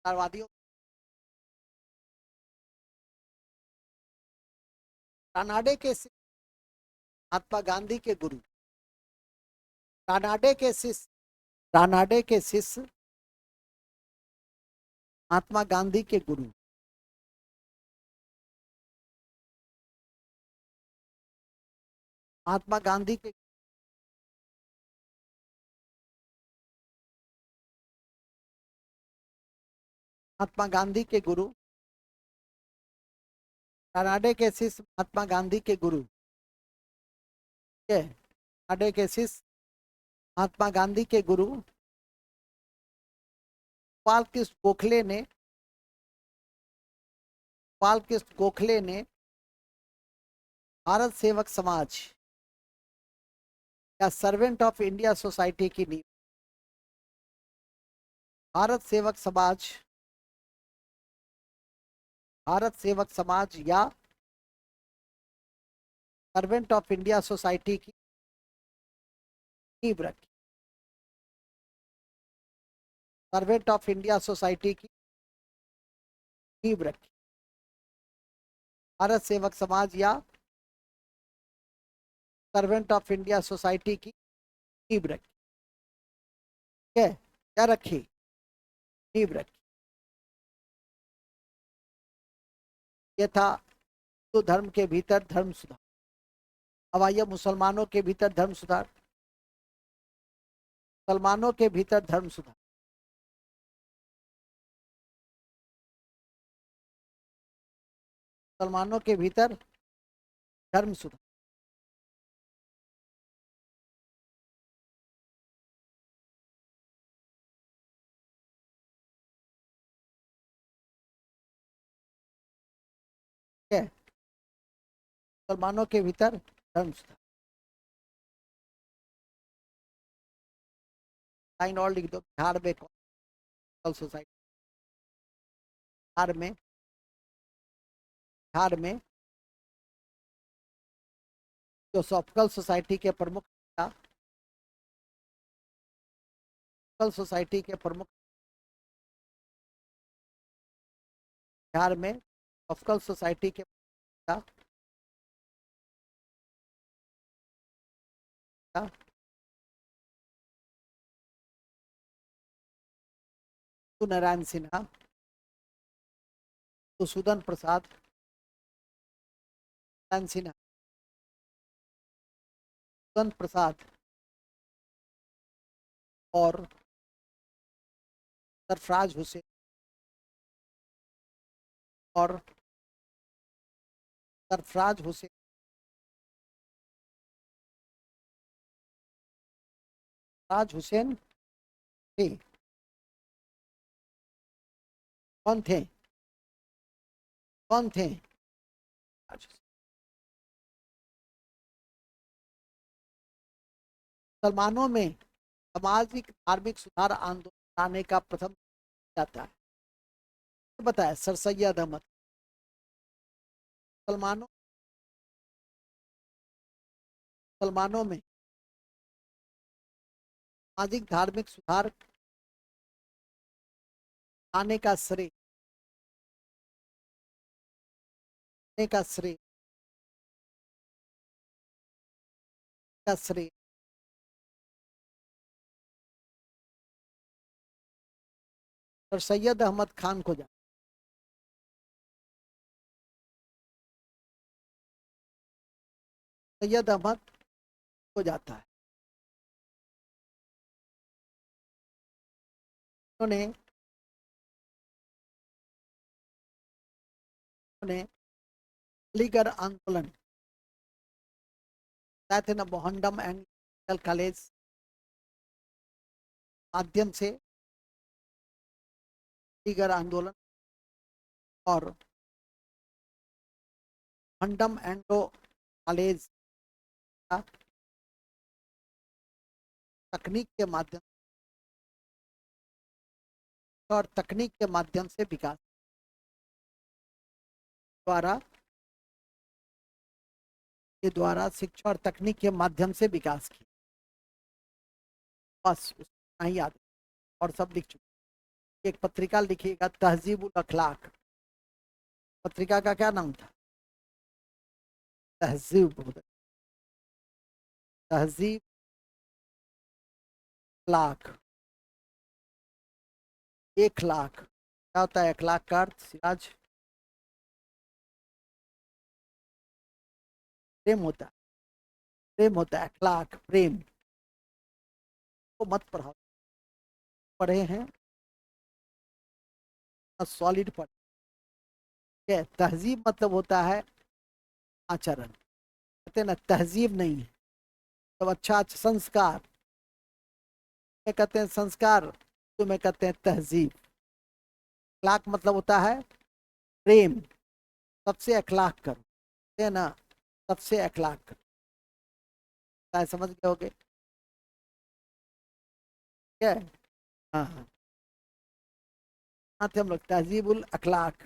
राष्ट्रवादियों, कनाडा के महात्मा गांधी के गुरु, कनाडा के शिष्य, कनाडा के शिष्य महात्मा गांधी के गुरु, महात्मा गांधी के, महात्मा गांधी के गुरु, कनाडा के शिष्य महात्मा गांधी के गुरु, कनाडा के शिष्य महात्मा गांधी के गुरु गोपाल कृष्ण गोखले ने, गोपाल कृष्ण गोखले ने भारत सेवक समाज या सर्वेंट ऑफ इंडिया सोसाइटी की नींव, भारत सेवक समाज, भारत सेवक समाज या सर्वेंट ऑफ इंडिया सोसाइटी की नींव रखी, सर्वेंट ऑफ इंडिया सोसाइटी की नींव रखी, भारत सेवक समाज या सर्वेंट ऑफ इंडिया सोसाइटी की नींव रखी, क्या रखी, नींव रखी। यह था हिंदू धर्म के भीतर धर्म सुधार। अब आइए मुसलमानों के भीतर धर्म सुधार, मुसलमानों के भीतर धर्म सुधार, मुसलमानों के भीतर धर्म सुधार। मुसलमानों के भीतर धर्म सुधार, लाइन और लिख दो। बिहार में सोसाइटी, बिहार में, बिहार में थियोसॉफिकल सोसाइटी के प्रमुख, सोसाइटी के प्रमुख, बिहार में थियोसॉफिकल सोसाइटी के नारायण सिन्हा, सुदन प्रसाद, नारायण सिन्हा, सुदन प्रसाद और सरफराज हुसैन, और सरफराज हुसैन, सरफराज हुसैन थे। कौन थे, कौन थे? मुसलमानों में सामाजिक धार्मिक सुधार आंदोलन लाने का प्रथम जाता है, बताया सर सैयद अहमद। मुसलमानों, मुसलमानों में सामाजिक धार्मिक सुधार लाने का श्रेय, का श्रेय, का श्रेय सर सैयद अहमद खान को जाता, सैयद अहमद को जाता है। उन्होंने अलीगढ़ आंदोलन, मोहनडम एंड कॉलेज माध्यम से अलीगढ़ आंदोलन और मोहनडम एंग्लो कॉलेज तकनीक के माध्यम और तकनीक के माध्यम से विकास द्वारा के द्वारा शिक्षा और तकनीक के माध्यम से विकास किया। बस उतना ही याद है, और सब लिख चुके। एक पत्रिका लिखिएगा, तहजीबुल अखलाक। पत्रिका का क्या नाम था? तहजीब, तहजीब लाख, 1 लाख। क्या होता है 1 लाख का अर्थ सिराज? प्रेम होता है, प्रेम होता है, अखलाक प्रेम। को मत पढ़ाओ, पढ़े हैं सॉलिड पढ़े। तहजीब मतलब होता है आचरण, कहते हैं ना तहजीब नहीं है तब अच्छा संस्कार, में कहते हैं संस्कार, तो में कहते हैं तहजीब। अखलाक मतलब होता है प्रेम, सबसे अखलाक करो, है ना, सबसे अखलाक करो। समझ गए होगे क्या? हाँ हाँ, थे हम लोग तहजीबुल अखलाक।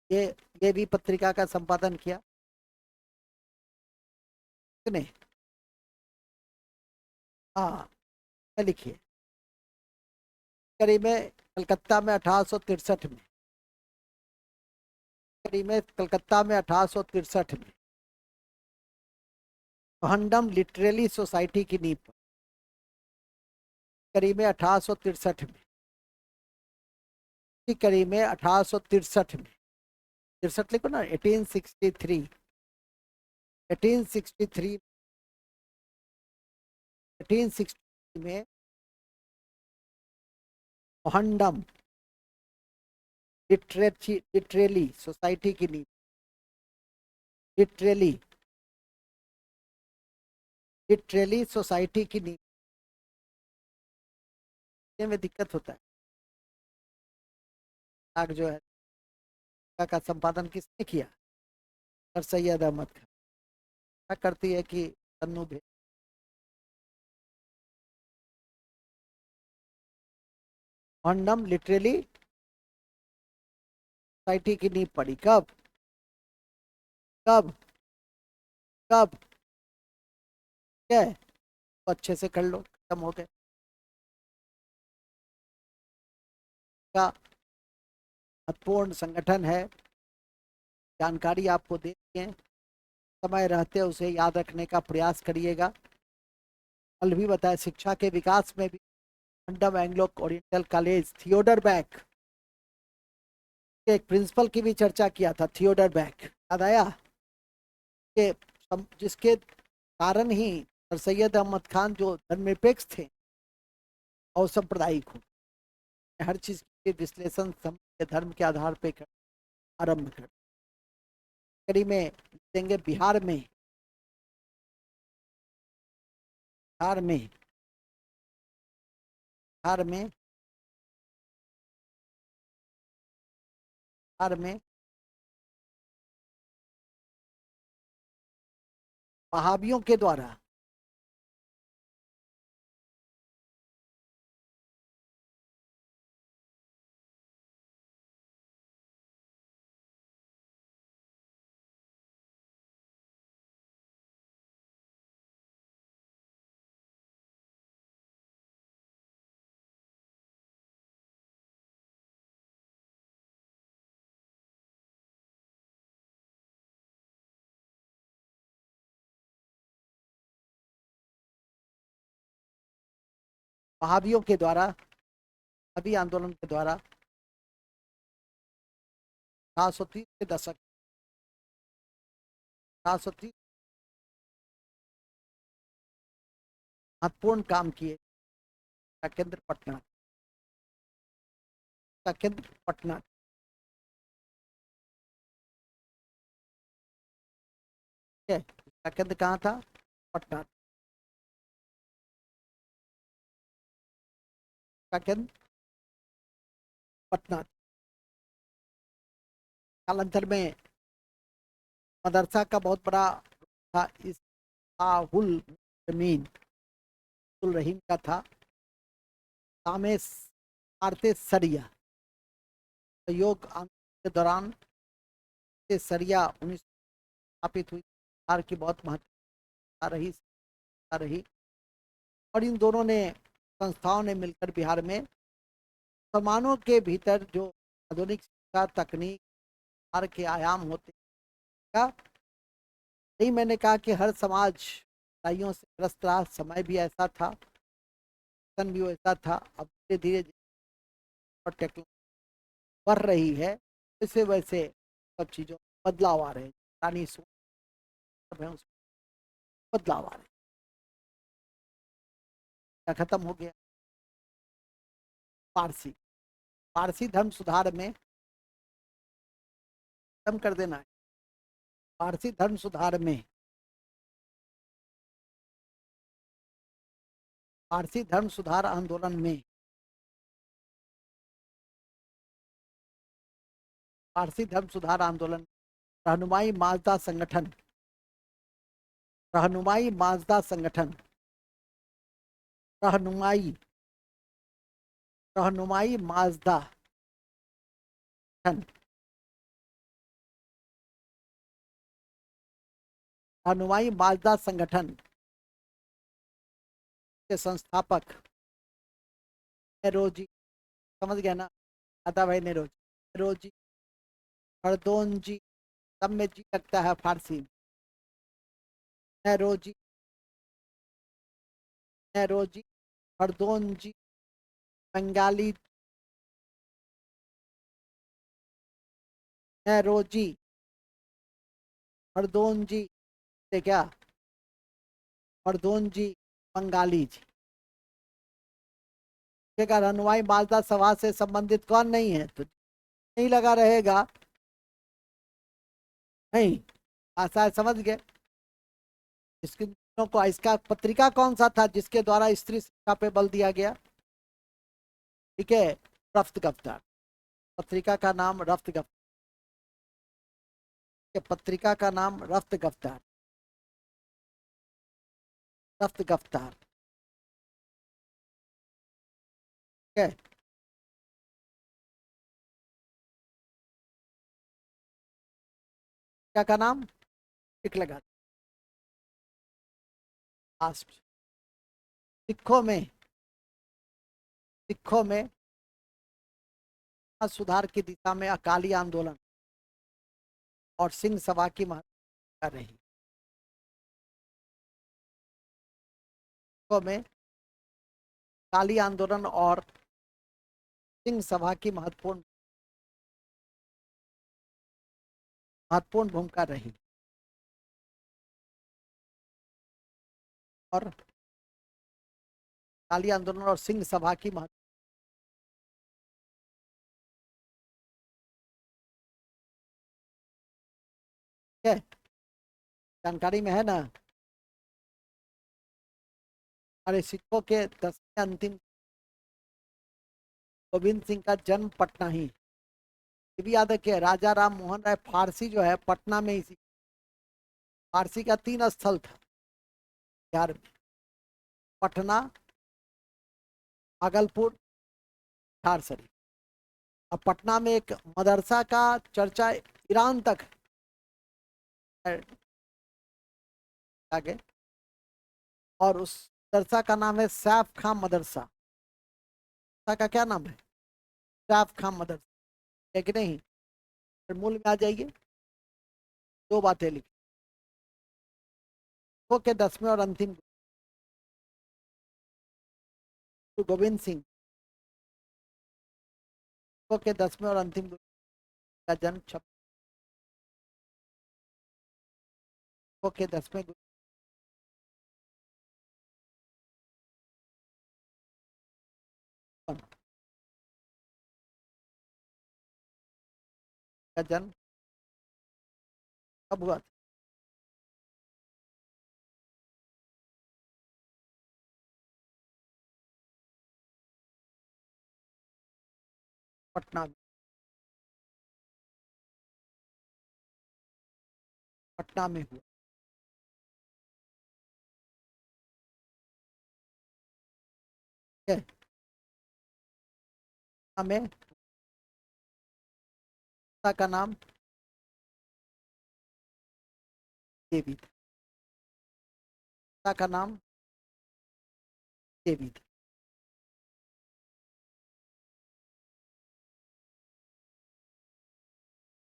ये ये भी पत्रिका का संपादन किया किसने? हाँ, लिखिए। करीब में कलकत्ता में 1863 में, करीब में कलकत्ता में 1863 में मोहनडम लिटरेरी सोसाइटी की नींव पर, करीब में 1863 में, करीब में 1863 में, 63 लिखो ना, 1863, 1863, 1860 में मोहनडम लिटरेली सोसाइटी की नींव, लिटरेली, लिटरेली सोसाइटी की नींव में दिक्कत होता है। आग जो है का संपादन किसने किया? सर सैयद अहमद खान। क्या करती है कि तन्नू भेद, मोहनडम लिटरेली सोसाइटी की नींव पड़ी कब? कब? कब? क्या है? तो अच्छे से कर लो, खत्म हो गए का महत्वपूर्ण संगठन है। जानकारी आपको दे दिए, समय रहते उसे याद रखने का प्रयास करिएगा। कल भी बताया शिक्षा के विकास में भी Mohammedan Anglo Oriental College, Theodore Beck के एक प्रिंसिपल की भी चर्चा किया था, थियोडर बैक, याद आया? कि जिसके कारण ही सर सैयद अहमद खान जो धर्मनिरपेक्ष थे और सांप्रदायिक हो, हर चीज के विश्लेषण धर्म के आधार पर आरंभ कर। कड़ी में देंगे बिहार में, बिहार में, बिहार में, बिहार में वहाबियों के द्वारा वहाबियों के द्वारा अभी आंदोलन के द्वारा 1930 के दशक, 1930 महत्वपूर्ण काम किए। का केंद्र पटना, का केंद्र पटना, ठीक है, का केंद्र कहाँ था? पटना, का केंद्र पटना। कालांतर में मदरसा का बहुत बड़ा था इस जमीन, अब्दुल रहीम का था। सामे आरते सरिया सहयोग आंदोलन के दौरान से सरिया 19 स्थापित हुई। बिहार की बहुत महत्वपूर्ण रही और इन दोनों ने संस्थाओं ने मिलकर बिहार में मुसलमानों के भीतर जो आधुनिक शिक्षा तकनीक बिहार के आयाम होते का, नहीं मैंने कहा कि हर समाज बुराइयों से ग्रस्त रहा, समय भी ऐसा था, सन भी वैसा था। अब धीरे धीरे और टेक्नोलॉजी बढ़ रही है, वैसे वैसे सब चीज़ों में बदलाव आ रहे हैं। पुरानी सोच है उसमें बदलाव आ रहे हैं। खत्म हो गया पारसी। पारसी धर्म सुधार में खत्म कर देना है। पारसी धर्म सुधार में, पारसी धर्म सुधार आंदोलन में, पारसी धर्म सुधार आंदोलन रहनुमाई माजदा संगठन, रहनुमाई माजदा संगठन, रहनुमाई रहनुमाई माजदा संगठन, रहनुमाई माजदा संगठन के संस्थापक नेरोजी, समझ गया ना, दादा भाई नेरोजी, नेरोजी हरदोन जी, सब में जी लगता है फारसी में। नेरोजी, नेरोजी हरदोन जी, बंगाली नेरोजी हरदोन जी से क्या, हरदोन जी बंगाली जी। अगर हनुमाई माजदा सभा से संबंधित कौन नहीं है तो नहीं लगा रहेगा, नहीं आशा है समझ गए। इसके को इसका पत्रिका कौन सा था जिसके द्वारा स्त्री शिक्षा पे बल दिया गया? ठीक है, रफ्त गफ्तार। पत्रिका का नाम रफ्त गफ्तार, पत्रिका का नाम रफ्त गफ्तार, रफ्त गफ्तार। ठीक है, क्या का नाम टिक लगा लास्ट। सिखों में, सिखों में सुधार की दिशा में अकाली आंदोलन और सिंह सभा की महत्वपूर्ण रही। सिखों में अकाली आंदोलन और सिंह सभा की महत्वपूर्ण भूमिका रही। और अकाली आंदोलन और सिंह सभा की महत्व, जानकारी में है ना। अरे सिखों के 10वें अंतिम गोविंद सिंह का जन्म पटना ही, ये भी याद रखिए। राजा राम मोहन राय फारसी जो है पटना में ही, फारसी का 3 स्थल था बिहार में, पटना, भागलपुर, बिहार शरीफ। अब पटना में एक मदरसा का चर्चा ईरान तक है आगे, और उस मदरसा का नाम है सैफ खां मदरसा। का क्या नाम है? सैफ खां मदरसा, है कि नहीं? फिर मूल में आ जाइए, 2 बातें लिखी। वो के 10वें और अंतिम गुरु गोविंद सिंह, वो के 10वें और अंतिम गुरु का जन्म वो के 10वें गुरु का जन्म कब हुआ? पटना में, पटना में हुआ। है। हमें पिता का नाम देवी था। पिता का नाम देवी था।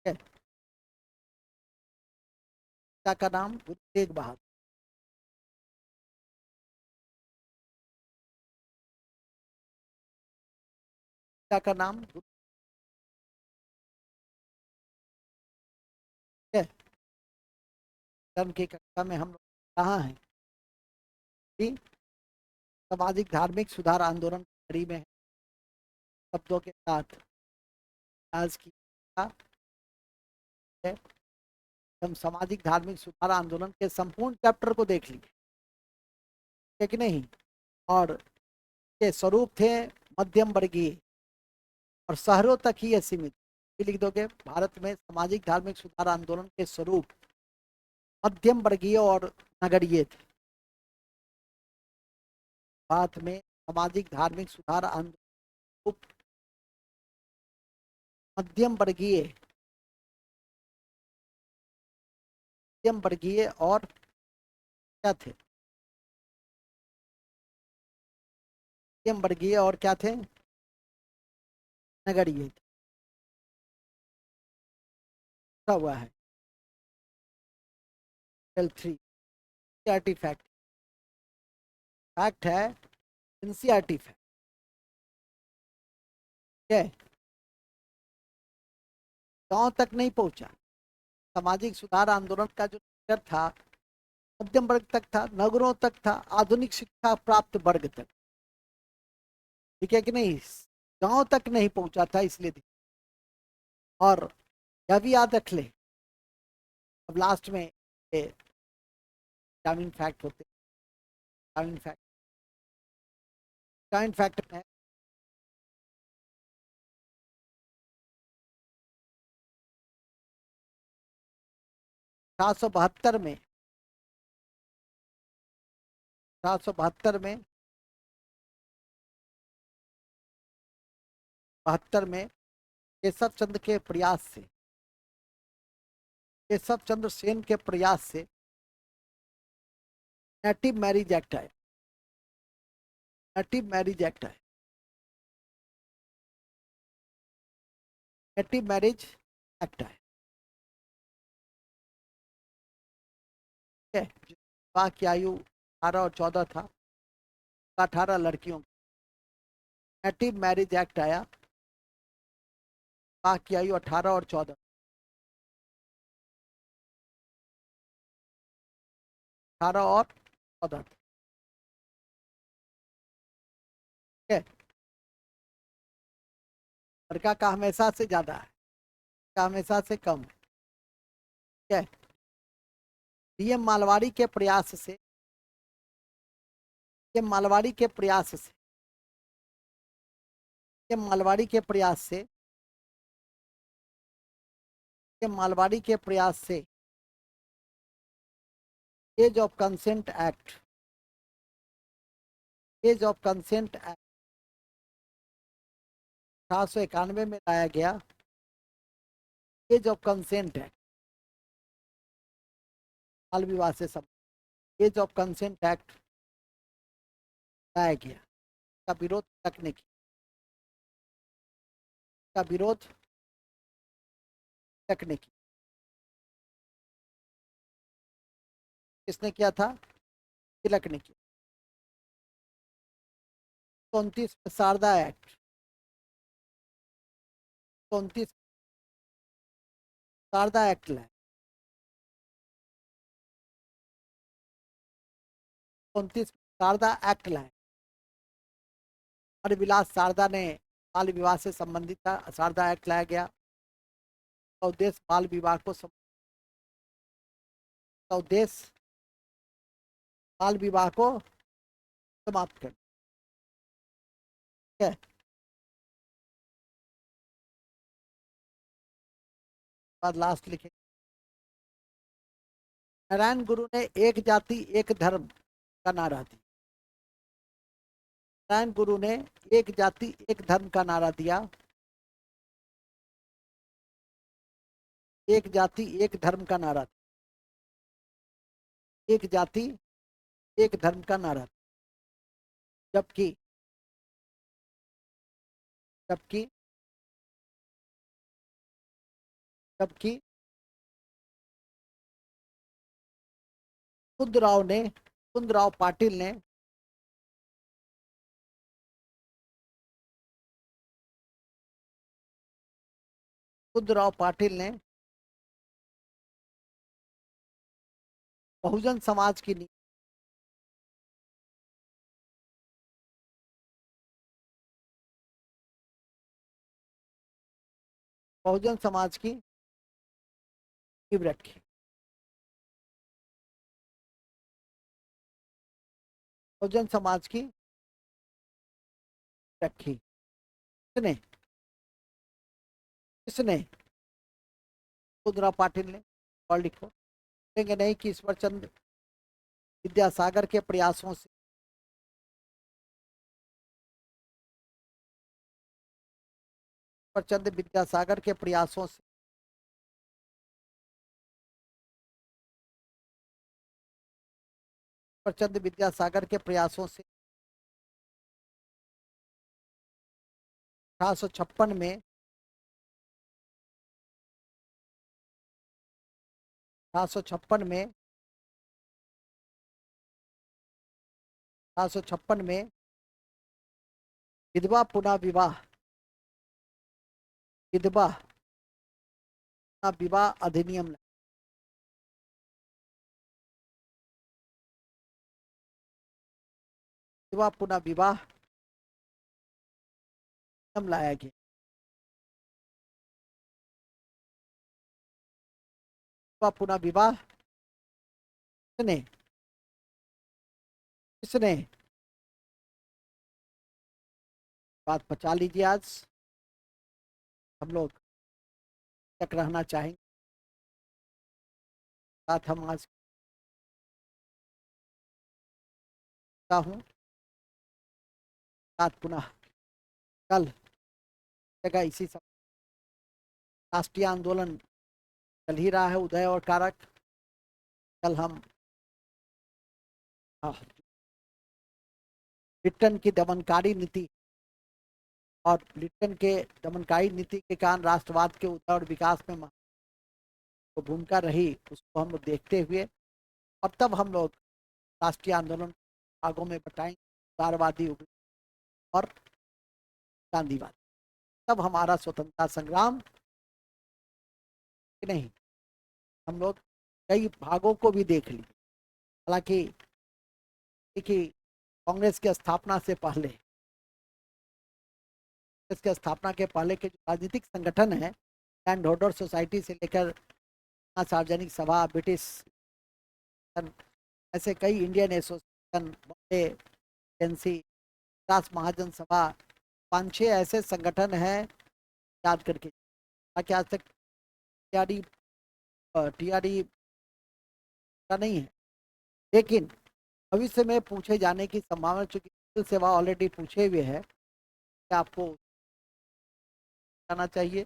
है। पिता का नाम गुरु तेग बहादुर। पिता का नाम गुरु है। धर्म की कक्षा में हम लोग कहाँ हैं कि सामाजिक धार्मिक सुधार आंदोलन की कड़ी में है। शब्दों के साथ आज की है। हम सामाजिक धार्मिक सुधार आंदोलन के संपूर्ण चैप्टर को देख लिए, है कि नहीं। और के स्वरूप थे मध्यम वर्गीय और शहरों तक ही ये सीमित। ये लिख दोगे, भारत में सामाजिक धार्मिक सुधार आंदोलन के स्वरूप मध्यम वर्गीय और नगरीय थे। भारत में सामाजिक धार्मिक सुधार आंदोलन मध्यम वर्गीय, मध्यम वर्गीय और क्या थे, मध्यम वर्गीय और क्या थे, नगरीय थे। हुआ है L3 फैक्ट, फैक्ट है एनसीईआरटी फैक्ट है। गांव तक नहीं पहुंचा। सामाजिक सुधार आंदोलन का जो लीडर था मध्यम वर्ग तक था, नगरों तक था, आधुनिक शिक्षा प्राप्त वर्ग तक, ठीक है कि नहीं। गांव तक नहीं पहुंचा था, इसलिए। और यह भी याद रख ले, अब लास्ट में विटामिन फैक्ट होते, विटामिन फैक्ट, विटामिन फैक्ट में 772 में, 772 में, 72 में केशव चंद्र के प्रयास से, केशव चंद्र सेन के प्रयास से नेटिव मैरिज एक्ट आया। नेटिव मैरिज एक्ट आया। नेटिव मैरिज एक्ट आया। विवाह की आयु 18 और 14 था, 18 लड़कियों। नेटिव मैरिज एक्ट आया, विवाह की आयु 18 और 14, 18 और 14 था। लड़का का हमेशा से ज्यादा है, का हमेशा से कम है। डीएम मालवाड़ी के प्रयास से, ये मालवाड़ी के प्रयास से, ये मालवाड़ी के प्रयास से, ये मालवाड़ी के प्रयास से age of consent act, age of consent act 1891 में लाया गया। एज ऑफ कंसेंट एक्ट, बाल विवाह से सब, एज ऑफ कंसेंट एक्ट लाया गया। का विरोध तक ने किया, का विरोध तक ने किया। किसने किया था? तिलक ने किया। 29 शारदा एक्ट, 29 शारदा एक्ट लाया। 29 शारदा एक्ट लाया। हरविलास शारदा ने बाल विवाह से संबंधित था, शारदा एक्ट लाया गया। का उद्देश्य बाल विवाह को का उद्देश्य बाल विवाह को समाप्त कर, ठीक है। बाद लास्ट लिखे, नारायण गुरु ने एक जाति एक धर्म का नारा दिया। नारायण गुरु ने एक जाति एक धर्म का नारा दिया, एक जाति एक धर्म का नारा, एक जाति एक धर्म का नारा। जबकि जबकि जबकि सुंदरराव पाटिल ने सुंदरराव पाटिल ने बहुजन समाज की बहुजन समाज की नींव रखी। बहुजन समाज की रखी किसने? किसने? सुंदरराव पाटिल ने। और लिखो, कहेंगे नहीं कि ईश्वर चंद्र विद्यासागर के प्रयासों से, ईश्वर चंद्र विद्यासागर के प्रयासों से ईश्वर चंद्र विद्यासागर के प्रयासों से 1856 में 1856 में 1856 में विधवा पुनः विवाह विधवा पुनः विवाह अधिनियम विधवा पुनः विवाह नियम लाया गया। विधवा पुनः विवाह किसने? किसने? बात बचा लीजिए। आज हम लोग तक रहना चाहेंगे, बात हम आज हूँ। बात पुनः कल जगह इसी समय। राष्ट्रीय आंदोलन चल ही रहा है, उदय और कारक। कल हम लिट्टन की दमनकारी नीति और लिट्टन के दमनकारी नीति के कारण राष्ट्रवाद के उदय और विकास में तो भूमिका रही, उसको हम लोग देखते हुए और तब हम लोग राष्ट्रीय आंदोलन भागों में बताएंगे, उदारवादी और गांधीवाद। तब हमारा स्वतंत्रता संग्राम नहीं, हम लोग कई भागों को भी देख लिए। हालांकि कांग्रेस की स्थापना से पहले, इसके स्थापना के पहले के जो राजनीतिक संगठन है, लैंड होल्डर सोसाइटी से लेकर सार्वजनिक सभा, ब्रिटिश, ऐसे कई इंडियन एसोसिएशन, बॉम्बे एजेंसी, राष्ट्र महाजन सभा, 5-6 ऐसे संगठन हैं याद करके, ताकि आज तक टीआरडी का नहीं है। लेकिन भविष्य में पूछे जाने की संभावना, चूंकि सिविल सेवा ऑलरेडी पूछे हुए है, आपको जाना चाहिए।